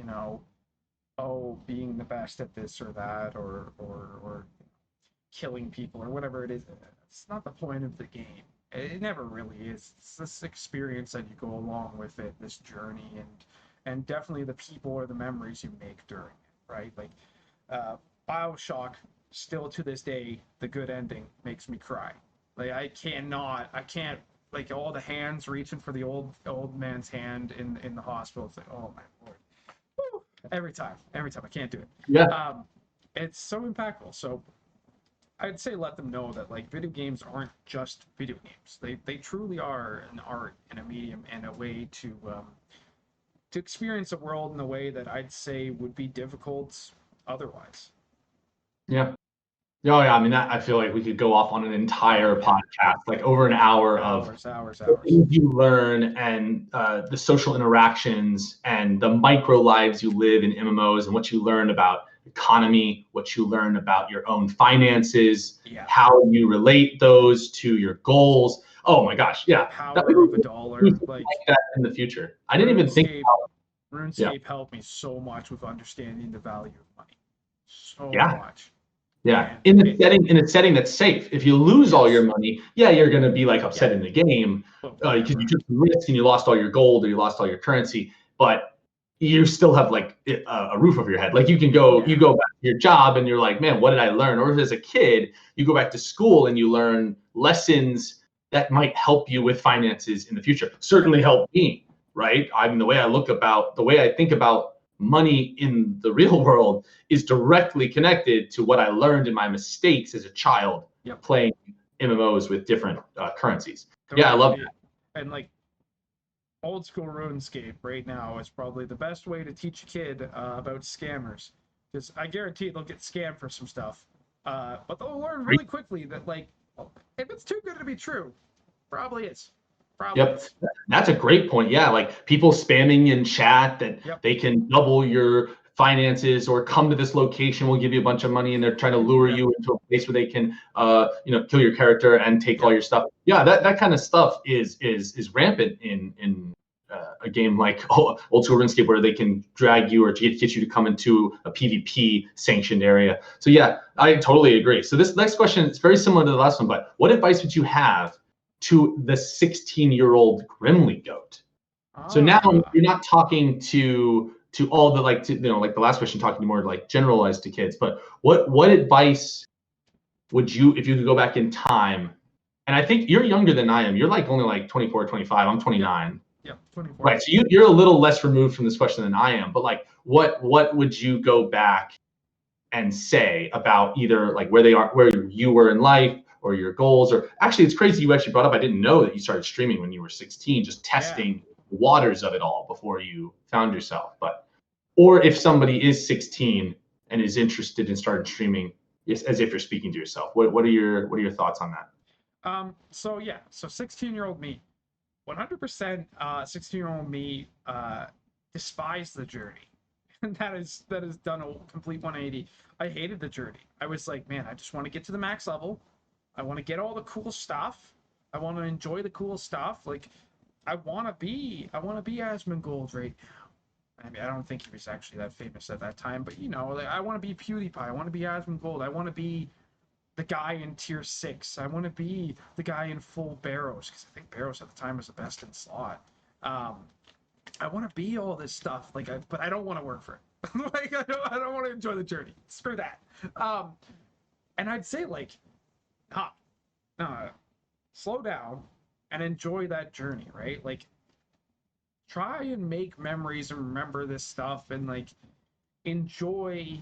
oh, being the best at this or that, or killing people or whatever it is. It's not the point of the game. It never really is. It's this experience that you go along with it, this journey, and definitely the people or the memories you make during it, right? Like uh, Bioshock, still to this day, the good ending makes me cry. Like I can't, like all the hands reaching for the old man's hand in the hospital. It's like, oh my lord. Woo! Every time I can't do it. Yeah. It's so impactful. So I'd say let them know that like video games aren't just video games. They truly are an art and a medium and a way to experience a world in a way that I'd say would be difficult otherwise. Yeah. Oh yeah, I mean, I feel like we could go off on an entire podcast, like over an hour of Hours. the things you learn and the social interactions and the micro lives you live in MMOs and what you learn about economy, what you learn about your own finances, Yeah. how you relate those to your goals. Oh my gosh, yeah. Power of a dollar, like that in the future. I didn't even think about. RuneScape helped me so much with understanding the value of money. So Yeah. much. Yeah, And in a setting that's safe. If you lose all your money, yeah, you're gonna be like upset in the game But because whatever. you took some risk and you lost all your gold or you lost all your currency, but you still have like a roof over your head. Like you Yeah. go back to your job and you're like, man, what did I learn? Or as a kid, you go back to school and you learn lessons that might help you with finances in the future. Certainly help me, right? I mean, the way I think about money in the real world is directly connected to what I learned in my mistakes as a child playing MMOs with different currencies. Yeah, I love that. And like old school RuneScape right now is probably the best way to teach a kid about scammers, because I guarantee they'll get scammed for some stuff, but they'll learn really quickly that like if it's too good to be true, probably is. Yep, that's a great point. Yeah, like people spamming in chat that they can double your finances or come to this location, we'll give you a bunch of money, and they're trying to lure you into a place where they can, kill your character and take all your stuff. Yeah, that kind of stuff is rampant in a game like old school RuneScape, where they can drag you or get you to come into a PvP sanctioned area. So yeah, I totally agree. So this next question is very similar to the last one, but what advice would you have to the 16-year-old Grimlygoat? So now you're not talking to all the like the last question, talking more like generalized to kids, but what advice would you, if you could go back in time? And I think you're younger than I am. You're like only like 24, 25. I'm 29. Yeah, 24. Right. So you're a little less removed from this question than I am. But like, what would you go back and say about either like where you were in life, or your goals? Or actually, it's crazy you actually brought up, I didn't know that you started streaming when you were 16, just testing the waters of it all before you found yourself. But or if somebody is 16 and is interested in starting streaming, as if you're speaking to yourself, what are your thoughts on that? So 16-year-old me, 100% 16-year-old me despised the journey. And that is done a complete 180. I hated the journey. I was like, man, I just want to get to the max level. I want to get all the cool stuff. I want to enjoy the cool stuff. Like I want to be Asmongold right now. I mean, I don't think he was actually that famous at that time, but like, I want to be PewDiePie. I want to be Asmongold. I want to be the guy in tier 6. I want to be the guy in full Barrows, because I think Barrows at the time was the best in slot. I want to be all this stuff, but I don't want to work for it. Like I don't want to enjoy the journey. Screw that. And I'd say slow down and enjoy that journey, right? Like try and make memories and remember this stuff, and like enjoy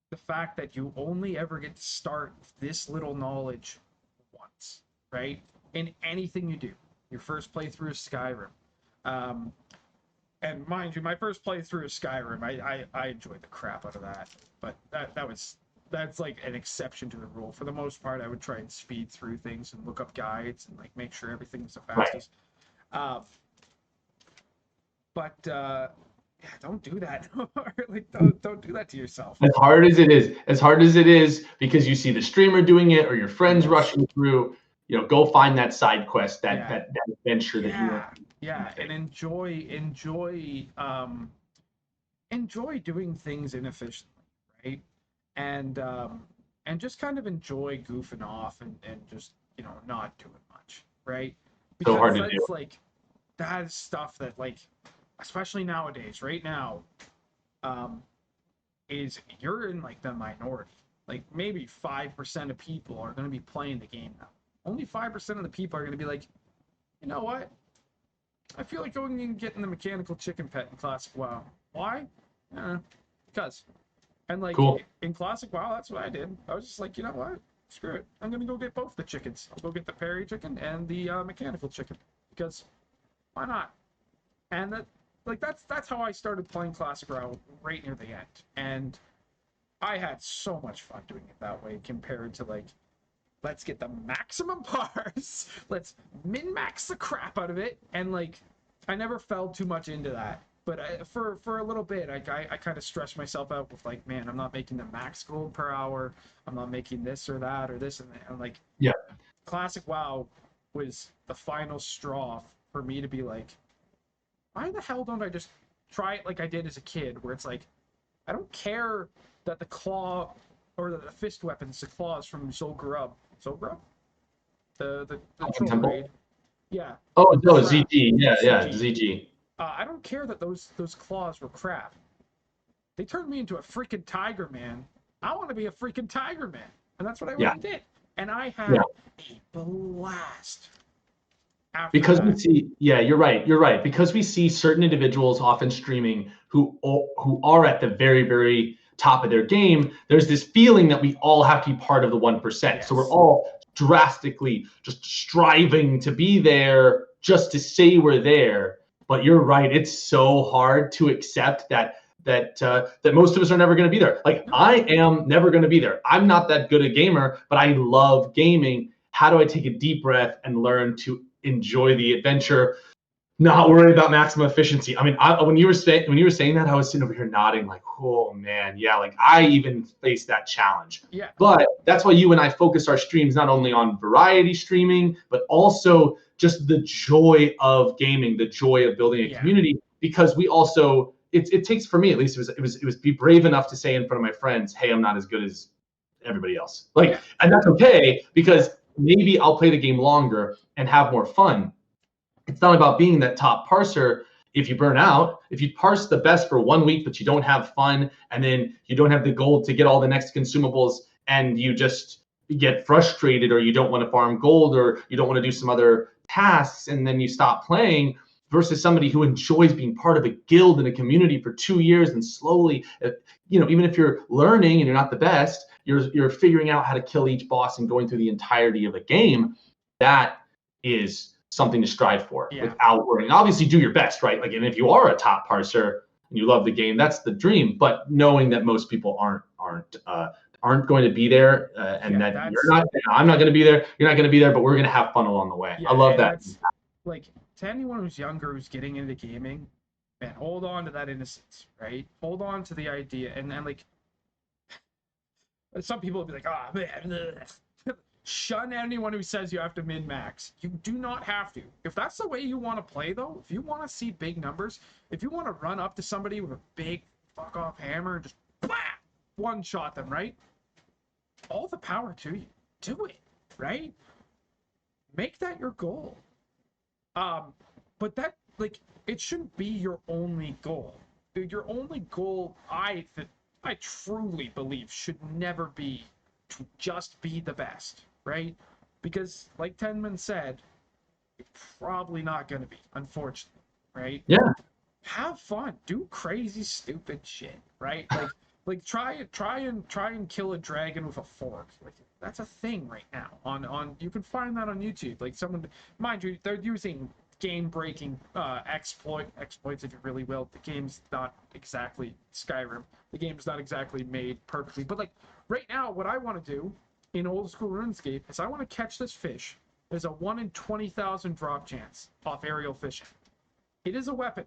the fact that you only ever get to start with this little knowledge once, right? In anything you do. Your first playthrough of Skyrim. And mind you, my first playthrough of Skyrim, I enjoyed the crap out of that. But that's like an exception to the rule. For the most part, I would try and speed through things and look up guides and like make sure everything's the fastest. Right. But yeah, don't do that. Like don't do that to yourself. As hard as it is, because you see the streamer doing it or your friends rushing through, go find that side quest, that adventure that you want. Yeah, and enjoy doing things inefficiently, right? And just kind of enjoy goofing off and just not doing much, right? Because so hard to do. Like that is stuff that, like, especially nowadays, right now, is you're in like the minority. Like maybe 5% of people are going to be playing the game now. Only 5% of the people are going to be like, you know what? I feel like going and getting the mechanical chicken pet in Classic WoW. Why? Because. And like cool. In Classic WoW, that's what I did. I was just like, you know what? Screw it. I'm going to go get both the chickens. I'll go get the parry chicken and the mechanical chicken. Because why not? And that's how I started playing Classic WoW right near the end. And I had so much fun doing it that way compared to like, let's get the maximum parse. Let's min-max the crap out of it. And like, I never fell too much into that. But for a little bit, I kind of stressed myself out with like, man, I'm not making the max gold per hour. I'm not making this or that or this and that. And like, yeah, Classic WoW was the final straw for me to be like, why the hell don't I just try it like I did as a kid, where it's like, I don't care that the claw or the fist weapons, the claws from Zul'Gurub, the troll raid, yeah. Oh no, ZG, yeah, ZG. I don't care that those claws were crap. They turned me into a freaking tiger man. I want to be a freaking tiger man, and that's what I went and did. And I had a blast. Because we see, you're right. Because we see certain individuals often streaming who are at the very, very top of their game, there's this feeling that we all have to be part of the 1%. Yes. So we're all drastically just striving to be there just to say we're there. But you're right, it's so hard to accept that most of us are never going to be there. Like, I am never going to be there. I'm not that good a gamer, but I love gaming. How do I take a deep breath and learn to enjoy the adventure, not worry about maximum efficiency? I mean, when you were saying that, I was sitting over here nodding like, oh man, yeah, like I even faced that challenge. Yeah. But that's why you and I focus our streams not only on variety streaming, but also just the joy of gaming, the joy of building a community, because we also, it takes, for me at least, it was be brave enough to say in front of my friends, hey, I'm not as good as everybody else. Like, and that's okay, because maybe I'll play the game longer and have more fun. It's not about being that top parser. If you burn out, if you parse the best for 1 week, but you don't have fun, and then you don't have the gold to get all the next consumables, and you just get frustrated, or you don't want to farm gold, or you don't want to do some other tasks, and then you stop playing, versus somebody who enjoys being part of a guild and a community for 2 years, and slowly, even if you're learning and you're not the best, you're figuring out how to kill each boss and going through the entirety of a game. That is something to strive for without worrying. Obviously, do your best, right? Like, and if you are a top parser and you love the game, that's the dream. But knowing that most people aren't going to be there, and that I'm not going to be there, you're not going to be there, but we're going to have fun along the way. I love that. Like, to anyone who's younger, who's getting into gaming, man, hold on to that innocence, right? Hold on to the idea, and like, some people will be like, man, shun anyone who says you have to min-max. You do not have to. If that's the way you want to play, though, if you want to see big numbers, if you want to run up to somebody with a big fuck-off hammer and just one-shot them, right? All the power to you. Do it, right? Make that your goal. But that, like, it shouldn't be your only goal. Your only goal, I truly believe, should never be to just be the best, right? Because, like Tennman said, you're probably not going to be, unfortunately, right? Yeah. have fun, do crazy, stupid shit, right? Like try and kill a dragon with a fork. Like that's a thing right now. On you can find that on YouTube. Like someone, mind you, they're using game-breaking exploits if you really will. The game's not exactly Skyrim. The game's not exactly made perfectly. But like right now, what I want to do in old school RuneScape is I want to catch this fish. There's a 1 in 20,000 drop chance off aerial fishing. It is a weapon.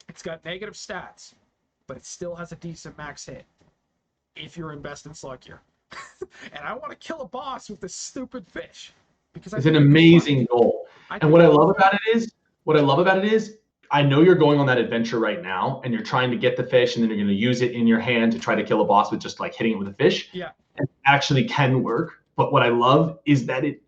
It's got negative stats, but it still has a decent max hit if you're in best in slug gear. And I want to kill a boss with this stupid fish because it's an amazing goal. And what I love about it is, I know you're going on that adventure right now, and you're trying to get the fish, and then you're going to use it in your hand to try to kill a boss with just like hitting it with a fish. Yeah, and it actually can work. But what I love is that it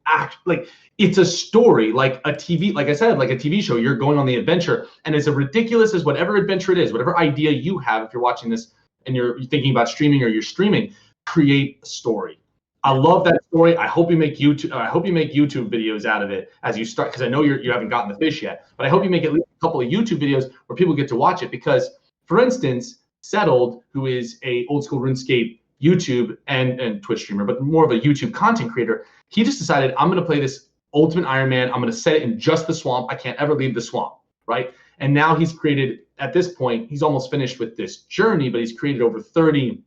like it's a story, like a TV, like I said, like a TV show. You're going on the adventure, and as ridiculous as whatever adventure it is, whatever idea you have, if you're watching this and you're thinking about streaming or you're streaming, create a story. I love that story. I hope you make YouTube. I hope you make YouTube videos out of it as you start, because I know you haven't gotten the fish yet. But I hope you make at least a couple of YouTube videos where people get to watch it. Because, for instance, Settled, who is a old school RuneScape YouTube and Twitch streamer, but more of a YouTube content creator, he just decided, I'm going to play this Ultimate Iron Man. I'm going to set it in just the swamp. I can't ever leave the swamp, right? And now he's created, at this point, he's almost finished with this journey, but he's created over 30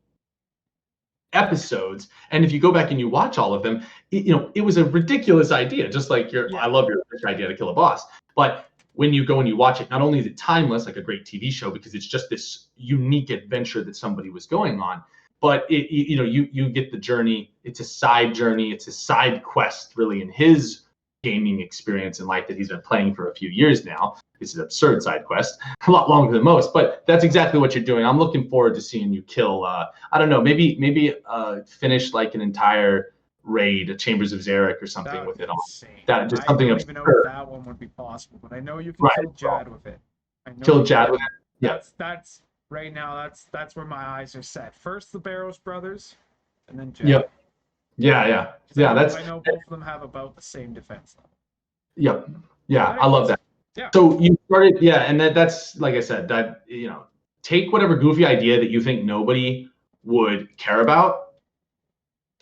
episodes. And if you go back and you watch all of them, it was a ridiculous idea, just like I love your idea to kill a boss. But when you go and you watch it, not only is it timeless, like a great TV show, because it's just this unique adventure that somebody was going on, but you get the journey. It's a side journey. It's a side quest, really, in his gaming experience in life that he's been playing for a few years now. It's an absurd side quest, a lot longer than most, but that's exactly what you're doing. I'm looking forward to seeing you kill, I don't know, maybe finish like an entire raid, a Chambers of Xeric or something with it on. That just something I don't even know if that one would be possible, but I know you can kill Jad with it. Kill Jad with it. Yeah. That's right now. That's where my eyes are set. First the Barrows brothers, and then Jad. Yeah. I know both of them have about the same defense level. Yep. Yeah, I love that. Yeah. So you started, and that's like I said, that take whatever goofy idea that you think nobody would care about,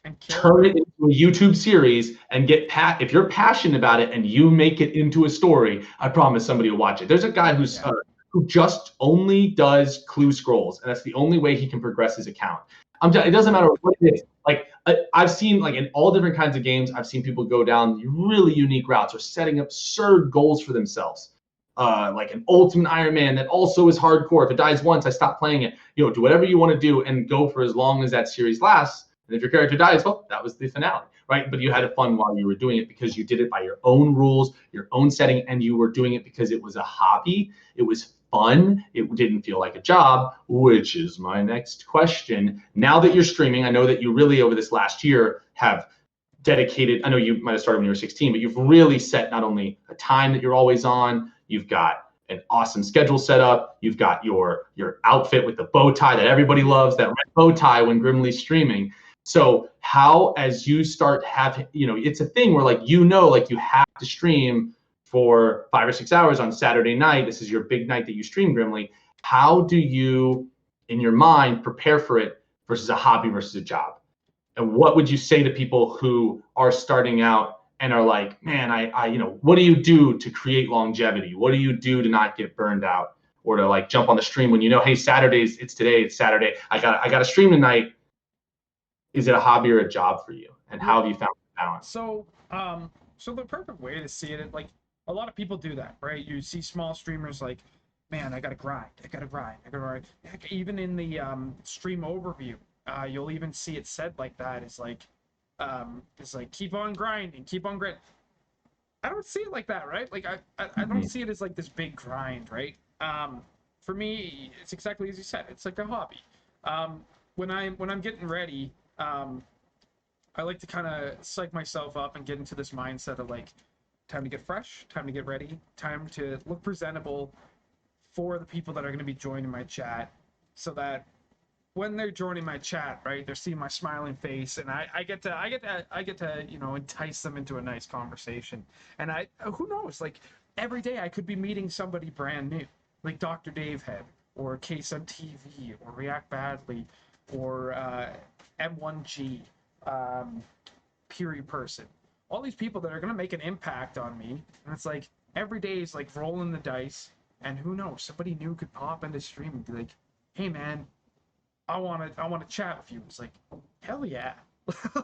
and turn it into a YouTube series, and if you're passionate about it and you make it into a story, I promise somebody will watch it. There's a guy who just only does clue scrolls, and that's the only way he can progress his account. It doesn't matter what it is. Like I've seen, like in all different kinds of games, I've seen people go down really unique routes or setting absurd goals for themselves. Like an Ultimate Iron Man that also is hardcore. If it dies once, I stop playing it. Do whatever you want to do and go for as long as that series lasts. And if your character dies, well, that was the finale, right? But you had fun while you were doing it because you did it by your own rules, your own setting, and you were doing it because it was a hobby. It was fun. It didn't feel like a job, which is my next question. Now that you're streaming, I know that you really, over this last year, have dedicated, I know you might have started when you were 16, but you've really set not only a time that you're always on, you've got an awesome schedule set up, you've got your outfit with the bow tie that everybody loves, that red bow tie when Grimly's streaming. So how, as you start having, it's a thing where like you have to stream for 5 or 6 hours on Saturday night. This is your big night that you stream Grimly. How do you, in your mind, prepare for it versus a hobby versus a job? And what would you say to people who are starting out and are like, man, what do you do to create longevity? What do you do to not get burned out, or to like jump on the stream when hey, Saturdays, it's Saturday. I got to stream tonight. Is it a hobby or a job for you? And how have you found the balance? So the perfect way to see it, like a lot of people do that, right? You see small streamers like, man, I gotta grind. Heck, even in the stream overview, you'll even see it said like that. It's like keep on grinding. I don't see it like that, right? Like I don't see it as like this big grind, right? For me, it's exactly as you said. It's like a hobby. When I'm getting ready, I like to kind of psych myself up and get into this mindset of like, time to get fresh, time to get ready, time to look presentable for the people that are going to be joining my chat, so that when they're joining my chat, right, they're seeing my smiling face, and I get to entice them into a nice conversation. And who knows, like every day I could be meeting somebody brand new. like Dr. Dave Head or Case on TV or React Badly or M1G, Peary Person. All these people that are going to make an impact on me. And it's like every day is like rolling the dice. And who knows, somebody new could pop into stream and be like, hey man, I want to chat with you. It's like, hell yeah.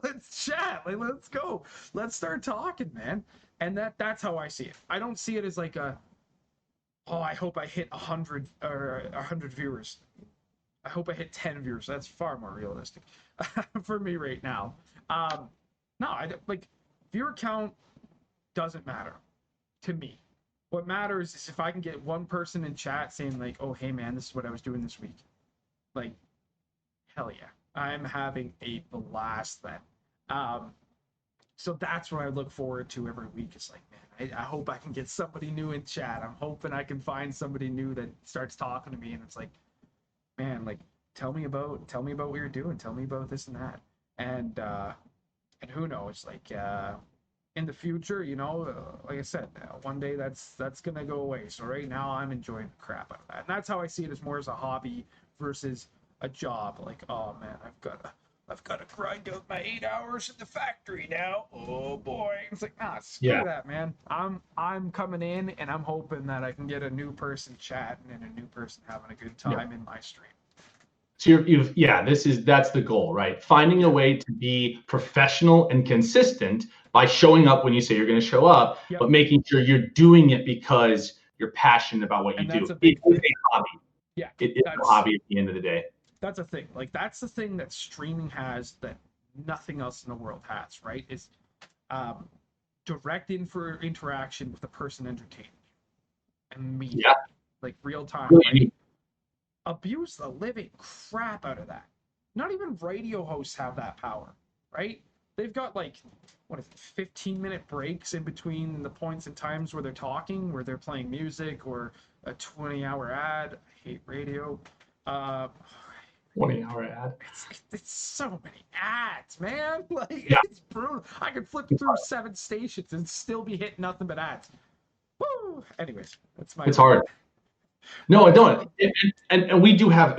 Let's chat. Like, let's go. Let's start talking, man. And that's how I see it. I don't see it as like I hope I hit 100 or 100 viewers. I hope I hit 10 viewers. That's far more realistic for me right now. No, like viewer count doesn't matter to me. What matters is if I can get one person in chat saying like, "Oh, hey man, this is what I was doing this week." Like, hell yeah, I'm having a blast then. So that's what I look forward to every week. It's like, man, I hope I can get somebody new in chat. I'm hoping I can find somebody new that starts talking to me, and it's like, man, like tell me about what you're doing. Tell me about this and that. And who knows, like in the future, like I said, one day that's gonna go away. So right now I'm enjoying the crap out of that, and that's how I see it, as more as a hobby versus a job. Like, oh man, I've got to grind out my 8 hours in the factory now. Oh boy, it's like, nah, screw that, man. I'm coming in and I'm hoping that I can get a new person chatting and a new person having a good time in my stream. So that's the goal, right? Finding a way to be professional and consistent by showing up when you say you're going to show up, but making sure you're doing it because you're passionate about what you do. It is a hobby. Yeah, it is a hobby at the end of the day. That's a thing. Like, that's the thing that streaming has that nothing else in the world has, right? Is direct interaction with the person entertaining you. Immediately. Yeah. Like real time. Right? Abuse the living crap out of that. Not even radio hosts have that power, right? They've got like, 15-minute breaks in between the points and times where they're talking, where they're playing music, or a 20-hour ad. I hate radio. 20-hour ad. It's so many ads, man. Like, it's brutal. I could flip through 7 stations and still be hitting nothing but ads. Woo! Anyways, that's my. It's hard. No, I don't. And we do have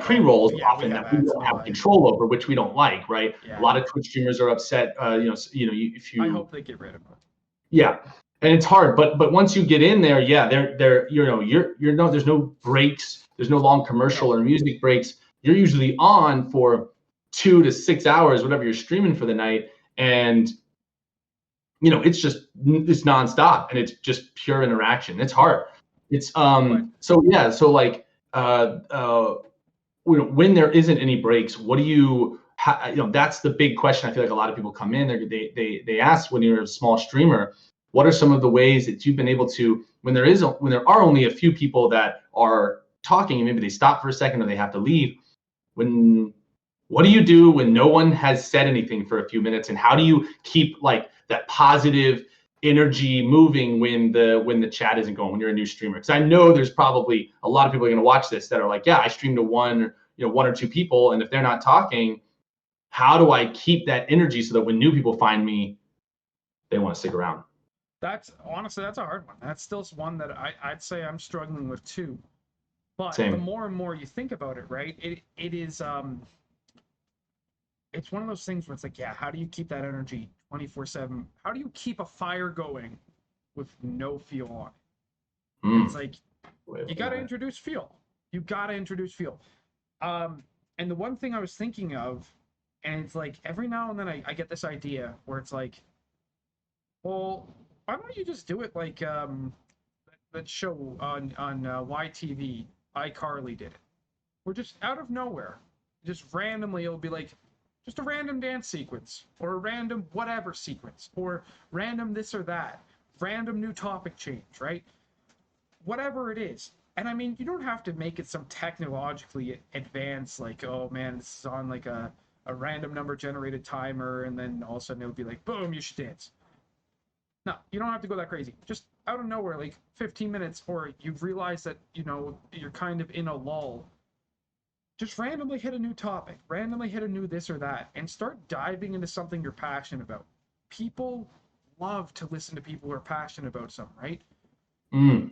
pre-rolls often that we don't have control over, which we don't like, right? Yeah. A lot of Twitch streamers are upset. If you. I hope they get rid of them. Yeah, and it's hard, but once you get in there, they're there's no breaks, there's no long commercial or music breaks. You're usually on for 2 to 6 hours, whatever you're streaming for the night, and it's nonstop, and it's just pure interaction. It's hard. It's when there isn't any breaks, what do you that's the big question. I feel like a lot of people come in, they ask, when you're a small streamer, what are some of the ways that you've been able to, when there are only a few people that are talking and maybe they stop for a second or they have to leave, what do you do when no one has said anything for a few minutes, and how do you keep like that positive energy moving when the chat isn't going, when you're a new streamer? Because I know there's probably a lot of people are going to watch this that are like, yeah, I stream to one or two people, and if they're not talking, how do I keep that energy so that when new people find me, they want to stick around? That's honestly, that's a hard one. That's still one that I'd say I'm struggling with too. But Same. The more and more you think about it, right, it is it's one of those things where it's like, how do you keep that energy 24/7? How do you keep a fire going with no fuel on it? It's like, you got to introduce fuel. And the one thing I was thinking of, and it's like every now and then I get this idea where it's like, well, why don't you just do it like that show on YTV, iCarly did it. We're just out of nowhere, just randomly, it'll be like, just a random dance sequence, or a random whatever sequence, or random this or that, random new topic change, right? Whatever it is. And I mean, you don't have to make it some technologically advanced, like, oh man, this is on like a random number generated timer, and then all of a sudden it'll be like, boom, you should dance. No, you don't have to go that crazy. Just out of nowhere, like 15 minutes, or you've realized that, you're kind of in a lull. Just randomly hit a new topic, randomly hit a new this or that, and start diving into something you're passionate about. People love to listen to people who are passionate about something, right?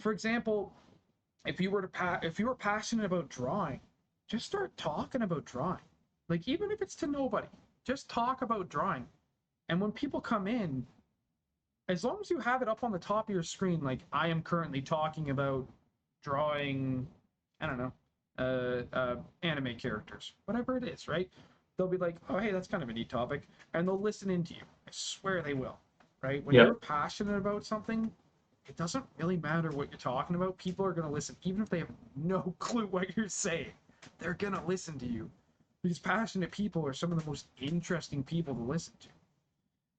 For example, if you were passionate about drawing, just start talking about drawing. Like, even if it's to nobody, just talk about drawing. And when people come in, as long as you have it up on the top of your screen, like, I am currently talking about drawing, I don't know, anime characters, whatever it is, right? They'll be like, oh, hey, that's kind of a neat topic, and they'll listen into you. I swear they will, right? When you're passionate about something, it doesn't really matter what you're talking about. People are going to listen, even if they have no clue what you're saying. They're going to listen to you, because passionate people are some of the most interesting people to listen to.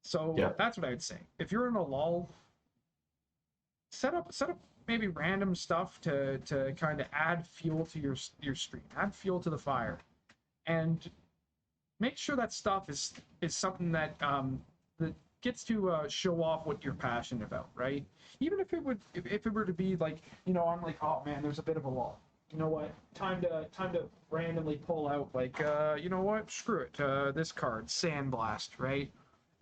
So that's what I would say. If you're in a lull, set up maybe random stuff to kind of add fuel to your stream, add fuel to the fire, and make sure that stuff is something that that gets to show off what you're passionate about, right? Even if it were to be like, I'm like, oh man, there's a bit of a lull. You know what? Time to randomly pull out, like, you know what? Screw it. This card, Sandblast, right?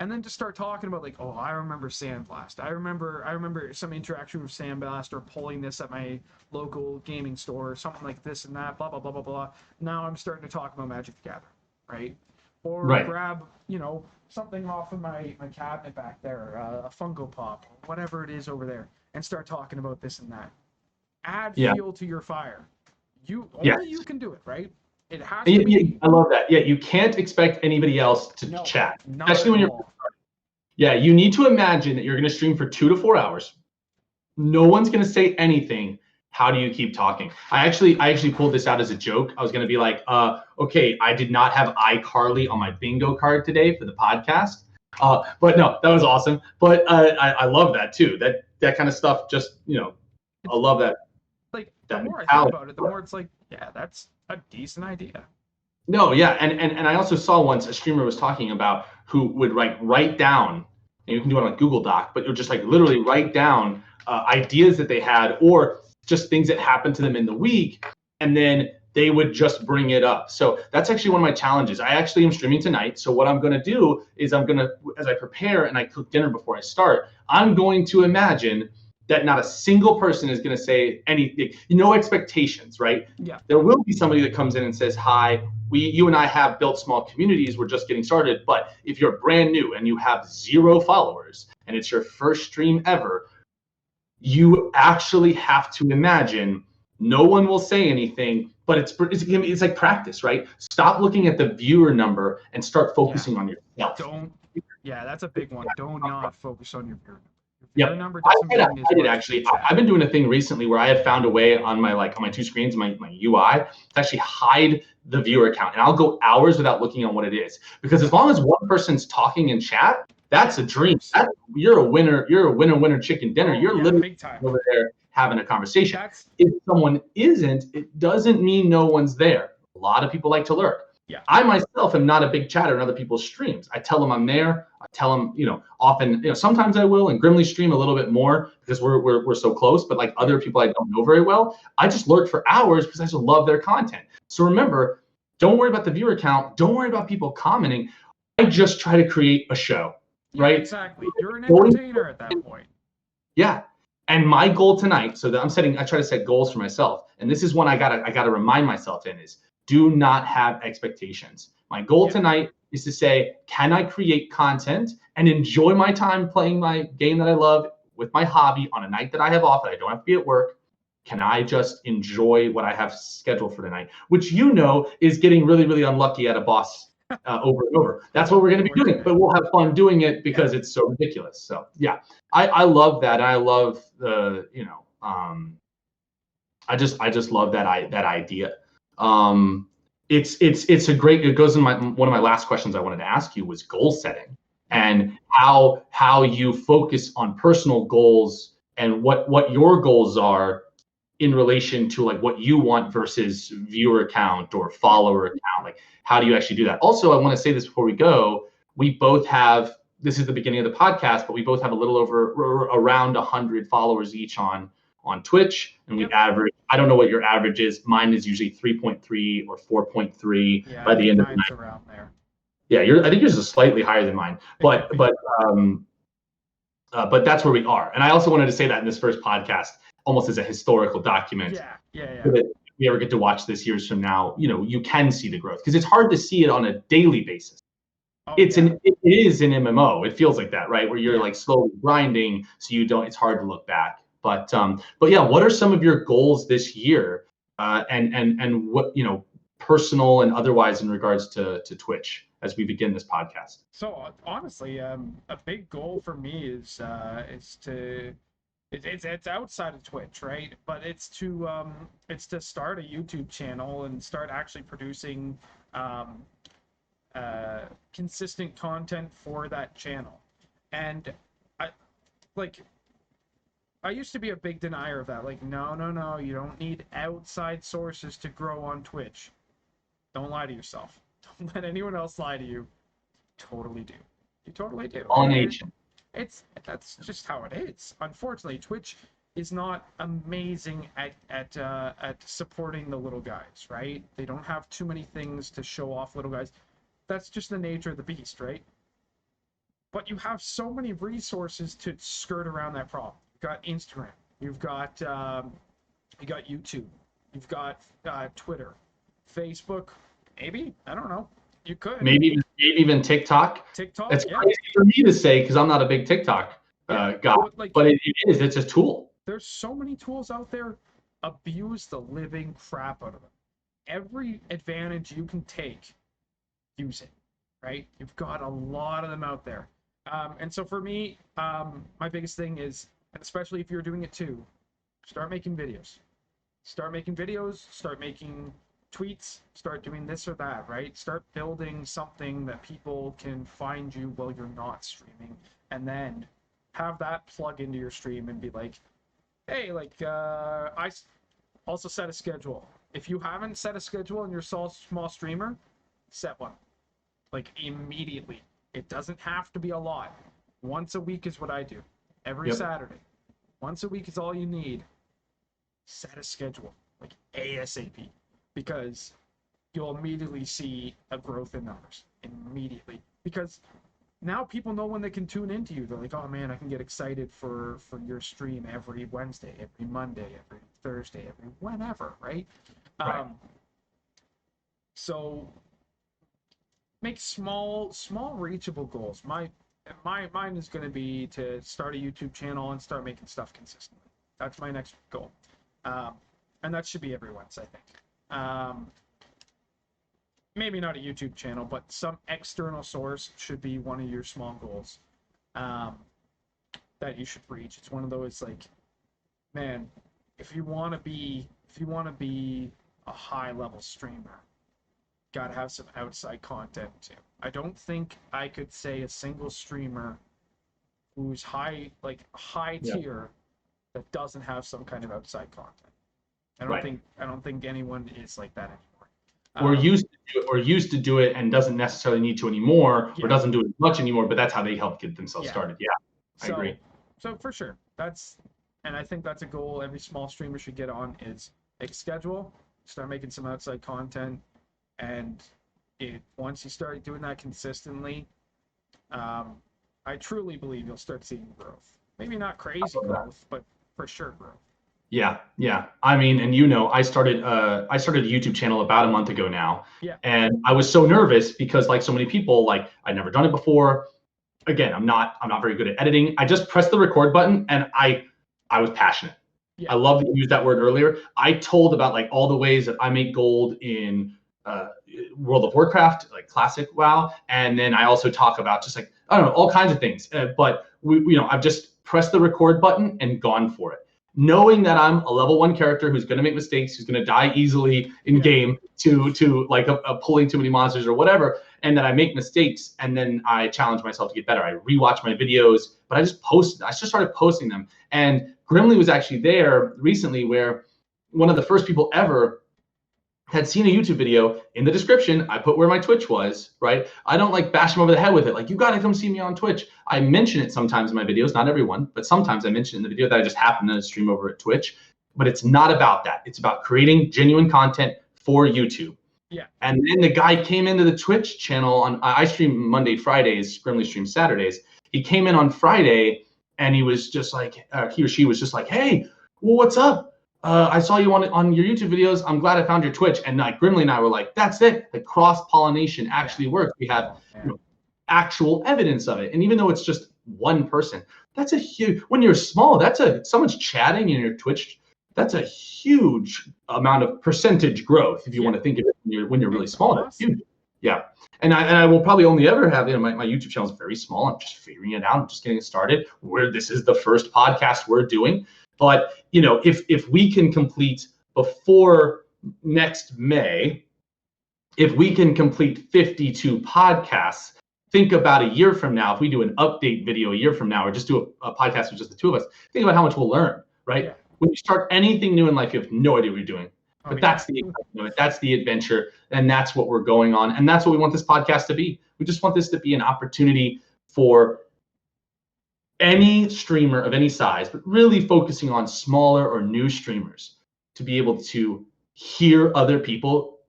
And then just start talking about, like, oh, I remember Sandblast. I remember some interaction with Sandblast, or pulling this at my local gaming store, or something like this and that, blah, blah, blah, blah, blah. Now I'm starting to talk about Magic the Gathering, right? Or grab, something off of my cabinet back there, a Funko Pop, whatever it is over there, and start talking about this and that. Add fuel to your fire. Only you can do it, right? It has to be. I love that. Yeah, you can't expect anybody else to chat, especially when you're. Yeah, you need to imagine that you're going to stream for 2 to 4 hours. No one's going to say anything. How do you keep talking? I actually pulled this out as a joke. I was going to be like, okay, I did not have iCarly on my bingo card today for the podcast. But no, that was awesome. But I love that too. That kind of stuff. Just I love that. Like, the more I think about it, the more it's like, yeah, that's a decent idea. No, yeah, and I also saw once a streamer was talking about who would write down, and you can do it on Google Doc, but you'll just literally write down ideas that they had, or just things that happened to them in the week, and then they would just bring it up. So that's actually one of my challenges. I actually am streaming tonight, so what I'm going to do is as I prepare and I cook dinner before I start, I'm going to imagine that not a single person is going to say anything. No expectations, right? Yeah. There will be somebody that comes in and says, hi, you and I have built small communities. We're just getting started. But if you're brand new and you have 0 followers and it's your first stream ever, you actually have to imagine no one will say anything, but it's like practice, right? Stop looking at the viewer number and start focusing on yourself. That's a big one. Do not focus on your viewer number. Yep. I've been doing a thing recently where I have found a way on my 2 screens, my UI, to actually hide the viewer count, and I'll go hours without looking on what it is, because as long as one person's talking in chat, that's a dream. You're a winner. You're a winner chicken dinner. You're literally over there having a conversation. If someone isn't, it doesn't mean no one's there. A lot of people like to lurk. Yeah. I myself am not a big chatter in other people's streams. I tell them I'm there. I tell them, often, sometimes I will, and Grimly stream a little bit more because we're so close, but like other people I don't know very well, I just lurk for hours because I just love their content. So remember, don't worry about the viewer count. Don't worry about people commenting. I just try to create a show, right? Exactly. You're an entertainer at that point. Yeah. And my goal tonight, I try to set goals for myself. And this is one I gotta remind myself in, is do not have expectations. My goal tonight is to say, can I create content and enjoy my time playing my game that I love with my hobby on a night that I have off, that I don't have to be at work? Can I just enjoy what I have scheduled for tonight? Which is getting really, really unlucky at a boss over and over. That's what we're going to be doing, but we'll have fun doing it because it's so ridiculous. So yeah, I love that. I love I just love that idea. It's a great. It goes in one of my last questions I wanted to ask you was goal setting, and how you focus on personal goals and what your goals are in relation to like what you want versus viewer count or follower count. Like, how do you actually do that? Also, I want to say this before we go. We both have. This is the beginning of the podcast, but we both have a little over around 100 followers each on Twitch, and we average, I don't know what your average is. Mine is usually 3.3 or 4.3 by the end of the night. Around there. Yeah, I think yours is slightly higher than mine, but that's where we are. And I also wanted to say that in this first podcast, almost as a historical document. Yeah. So that if we ever get to watch this years from now, you can see the growth, because it's hard to see it on a daily basis. Oh, It yeah. is an MMO. It feels like that, right? Where you're Yeah. like slowly grinding, so it's hard to look back. But yeah, what are some of your goals this year? And what, personal and otherwise, in regards to Twitch as we begin this podcast? So honestly, a big goal for me is to it's outside of Twitch, right? But it's to start a YouTube channel and start actually producing consistent content for that channel. And I used to be a big denier of that. Like, no, you don't need outside sources to grow on Twitch. Don't lie to yourself. Don't let anyone else lie to you. Totally do. You totally do. On ancient. That's just how it is. Unfortunately, Twitch is not amazing at supporting the little guys, right? They don't have too many things to show off little guys. That's just the nature of the beast, right? But you have so many resources to skirt around that problem. You've got Instagram, you've got YouTube, you've got Twitter, Facebook, maybe, I don't know. You could maybe even TikTok. It's crazy for me to say, because I'm not a big TikTok guy, but it is. It's a tool. There's so many tools out there. Abuse the living crap out of them. Every advantage you can take, use it. Right? You've got a lot of them out there. And so for me, my biggest thing is, especially if you're doing it too, start making videos. Start making tweets, start doing this or that, right? Start building something that people can find you while you're not streaming, and then have that plug into your stream and be like, hey, I also set a schedule. If you haven't set a schedule and you're a small streamer, set one. Like, immediately. It doesn't have to be a lot. Once a week is what I do. Every Saturday. Once a week is all you need. Set a schedule. Like, ASAP. Because you'll immediately see a growth in numbers. Immediately. Because now people know when they can tune into you. They're like, oh man, I can get excited for your stream every Wednesday, every Monday, every Thursday, every whenever, right? Right. So make small reachable goals. Mine is going to be to start a YouTube channel and start making stuff consistently. That's my next goal. And that should be every Wednesday, I think. Maybe not a YouTube channel, but some external source should be one of your small goals that you should reach. It's one of those, like, man, if you want to be a high level streamer, gotta have some outside content too. I don't think I could say a single streamer who's high tier that doesn't have some kind of outside content. I don't think anyone is like that anymore. Or used to do it and doesn't necessarily need to anymore, or doesn't do it much anymore, but that's how they help get themselves started. Yeah, I agree. So for sure, and I think that's a goal every small streamer should get on, is make a schedule, start making some outside content, and once you start doing that consistently, I truly believe you'll start seeing growth. Maybe not crazy growth, but for sure growth. Yeah. I mean, and I started a YouTube channel about a month ago now. Yeah. And I was so nervous because, like so many people, like, I'd never done it before. Again, I'm not very good at editing. I just pressed the record button and I was passionate. Yeah. I love that you used that word earlier. I told about, like, all the ways that I make gold in World of Warcraft, like classic WoW, and then I also talk about just, like, I don't know, all kinds of things. But I've just pressed the record button and gone for it, knowing that I'm a level 1 character who's going to make mistakes, who's going to die easily in game to like a pulling too many monsters or whatever, and that I make mistakes, and then I challenge myself to get better. I rewatch my videos, but I just started posting them. And Grimly was actually there recently, where one of the first people ever had seen a YouTube video. In the description, I put where my Twitch was, right? I don't, like, bash them over the head with it, like, you got to come see me on Twitch. I mention it sometimes in my videos, not everyone, but sometimes I mention in the video that I just happen to stream over at Twitch. But it's not about that. It's about creating genuine content for YouTube. Yeah. And then the guy came into the Twitch channel I stream Monday, Fridays, Grimly streams Saturdays. He came in on Friday and he was just like, he or she was just like, hey, well, what's up? I saw you on your YouTube videos. I'm glad I found your Twitch. And like Grimly and I were like, that's it. Like cross-pollination actually works. We have actual evidence of it. And even though it's just one person, that's a huge, when you're small, someone's chatting in your Twitch. That's a huge amount of percentage growth. If you want to think of it when you're really small, that's huge. Yeah. And I will probably only ever have, my YouTube channel is very small. I'm just figuring it out. I'm just getting it started. This is the first podcast we're doing. But, if we can complete before next May, if we can complete 52 podcasts, think about a year from now, if we do an update video a year from now, or just do a podcast with just the two of us, think about how much we'll learn, right? Yeah. When you start anything new in life, you have no idea what you're doing. But that's the excitement of it. That's the adventure, and that's what we're going on, and that's what we want this podcast to be. We just want this to be an opportunity for any streamer of any size, but really focusing on smaller or new streamers, to be able to hear other people,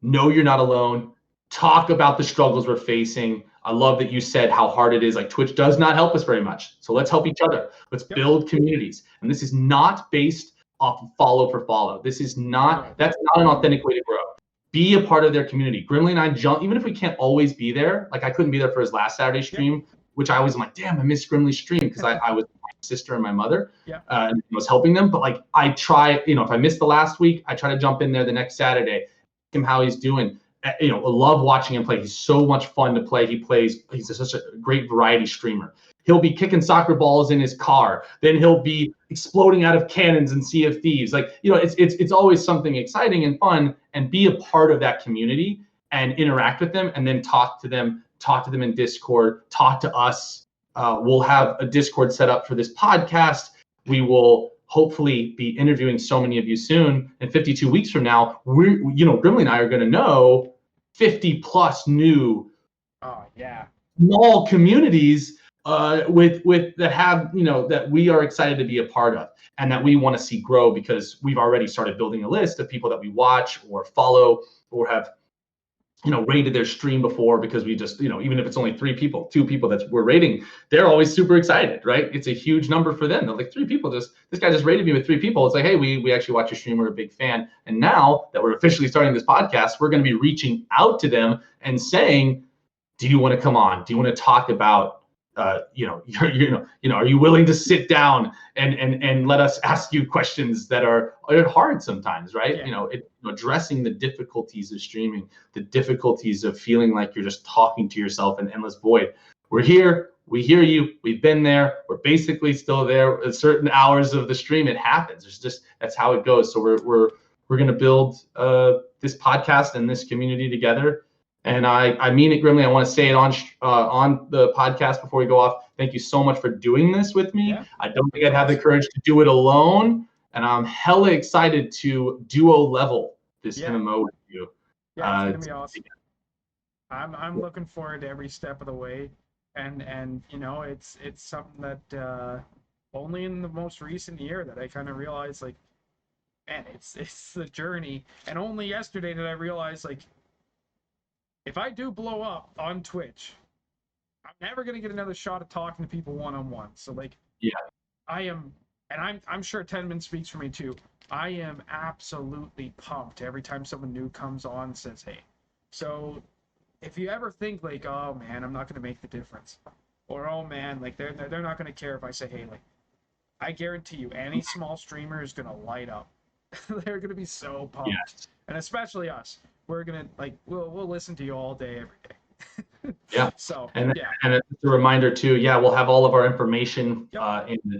know you're not alone, talk about the struggles we're facing. I love that you said how hard it is. Like, Twitch does not help us very much. So let's help each other. Let's build communities. And this is not based off of follow for follow. That's not an authentic way to grow. Be a part of their community. Grimly and I even if we can't always be there, like I couldn't be there for his last Saturday stream, which I was like, damn, I missed Grimly's stream because I was with my sister and my mother and was helping them. But like, I try, if I missed the last week, I try to jump in there the next Saturday, him how he's doing. I love watching him play. He's so much fun to play. He's such a great variety streamer. He'll be kicking soccer balls in his car. Then he'll be exploding out of cannons in Sea of Thieves. Like, it's always something exciting and fun, and be a part of that community and interact with them, and then talk to them in Discord, talk to us. We'll have a Discord set up for this podcast. We will hopefully be interviewing so many of you soon. And 52 weeks from now, Grimly and I are going to know 50 plus new small communities with that have, that we are excited to be a part of, and that we want to see grow, because we've already started building a list of people that we watch or follow or have rated their stream before, because we just, even if it's only 2 people that we're rating, they're always super excited, right? It's a huge number for them. They're like, 3 people, this guy just rated me with 3 people. It's like, hey, we actually watch your stream. We're a big fan. And now that we're officially starting this podcast, we're going to be reaching out to them and saying, do you want to come on? Do you want to talk about, are you willing to sit down and let us ask you questions that are hard sometimes, right? Addressing the difficulties of streaming, the difficulties of feeling like you're just talking to yourself in endless void. We're here. We hear you. We've been there. We're basically still there. At certain hours of the stream, it happens. That's how it goes. So we're going to build this podcast and this community together. And I mean it, Grimly. I want to say it on the podcast before we go off. Thank you so much for doing this with me. Yeah. I don't think I'd have the courage to do it alone. And I'm hella excited to duo level this MMO with you. Yeah, it's gonna be awesome. I'm looking forward to every step of the way. And it's something that only in the most recent year that I kind of realized, like, man, it's the journey. And only yesterday did I realize, like, if I do blow up on Twitch, I'm never going to get another shot at talking to people one-on-one. So, like, I am, and I'm sure Tennman speaks for me too, I am absolutely pumped every time someone new comes on and says, hey. So, if you ever think, like, oh, man, I'm not going to make the difference, or, oh, man, like, they're not going to care if I say, hey, like, I guarantee you, any small streamer is going to light up. They're going to be so pumped. Yes. And especially us. We're gonna, like, we'll listen to you all day, every day. Yeah. So and a reminder too. Yeah, we'll have all of our information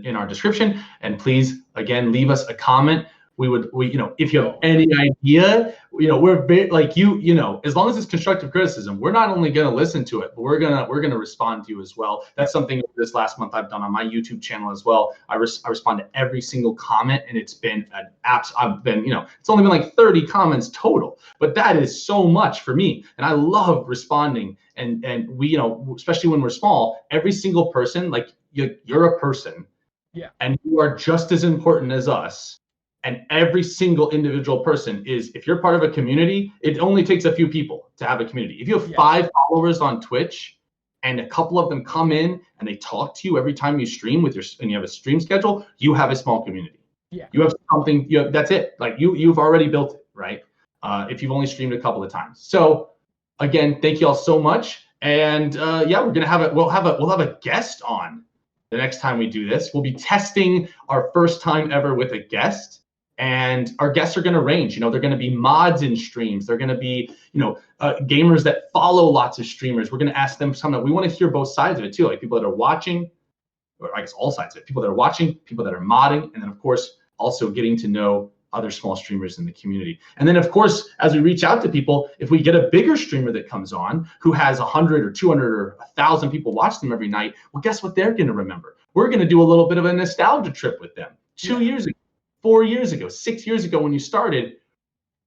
in our description. And please, again, leave us a comment. If you have any idea, we're like as long as it's constructive criticism, we're not only going to listen to it, but we're gonna respond to you as well. That's something this last month I've done on my YouTube channel as well. I respond to every single comment, and it's been it's only been like 30 comments total, but that is so much for me, and I love responding. And we, especially when we're small, every single person, like you're a person, and you are just as important as us. And every single individual person if you're part of a community, it only takes a few people to have a community. If you have 5 followers on Twitch and a couple of them come in and they talk to you every time you stream and you have a stream schedule, you have a small community. Yeah. You have something. That's it. Like you've already built it, right? If you've only streamed a couple of times. So again, thank you all so much. And yeah, we're gonna have it. We'll have a guest on the next time we do this. We'll be testing our first time ever with a guest. And our guests are going to range. They're going to be mods in streams. They're going to be, gamers that follow lots of streamers. We're going to ask them something. We want to hear both sides of it too, like people that are watching, or I guess all sides of it. People that are watching, people that are modding, and then of course also getting to know other small streamers in the community. And then of course, as we reach out to people, if we get a bigger streamer that comes on who has 100 or 200 or 1,000 people watch them every night, well, guess what they're going to remember? We're going to do a little bit of a nostalgia trip with them. 2 years ago. 4 years ago, 6 years ago when you started,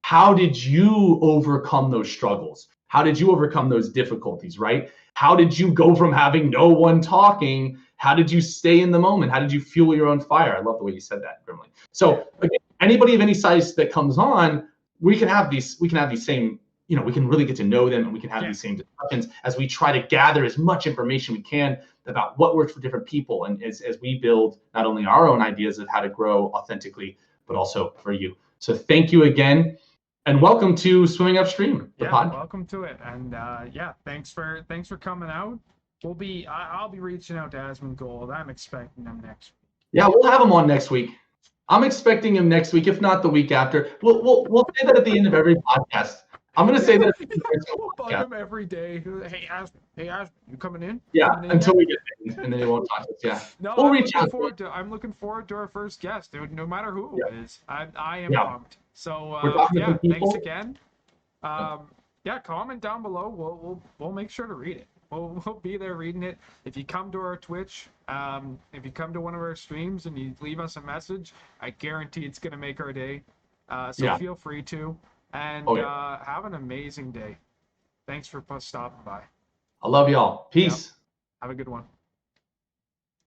how did you overcome those struggles? How did you overcome those difficulties, right? How did you go from having no one talking? How did you stay in the moment? How did you fuel your own fire? I love the way you said that, Grimly. So again, anybody of any size that comes on, we can have these same, we can really get to know them, and we can have these same discussions as we try to gather as much information we can about what works for different people, and as we build not only our own ideas of how to grow authentically, but also for you. So thank you again, and welcome to Swimming Upstream, the podcast. Welcome to it, and thanks for coming out. I'll be reaching out to Asmongold. I'm expecting them next week. Yeah, we'll have him on next week. I'm expecting him next week, if not the week after. We'll say that at the end of every podcast. I'm gonna say that. We'll bug him every day. Hey, Asmon, you coming in? Yeah, coming in until yet? we get in, and then he won't talk to us. Yeah. No, we'll I'm reach looking out. forward to. I'm looking forward to our first guest, dude. No matter who it is, I am pumped. So thanks again. Comment down below. We'll make sure to read it. We'll be there reading it. If you come to our Twitch, if you come to one of our streams and you leave us a message, I guarantee it's gonna make our day. So feel free to. And have an amazing day. Thanks for stopping by. I love y'all. Peace. Have a good one.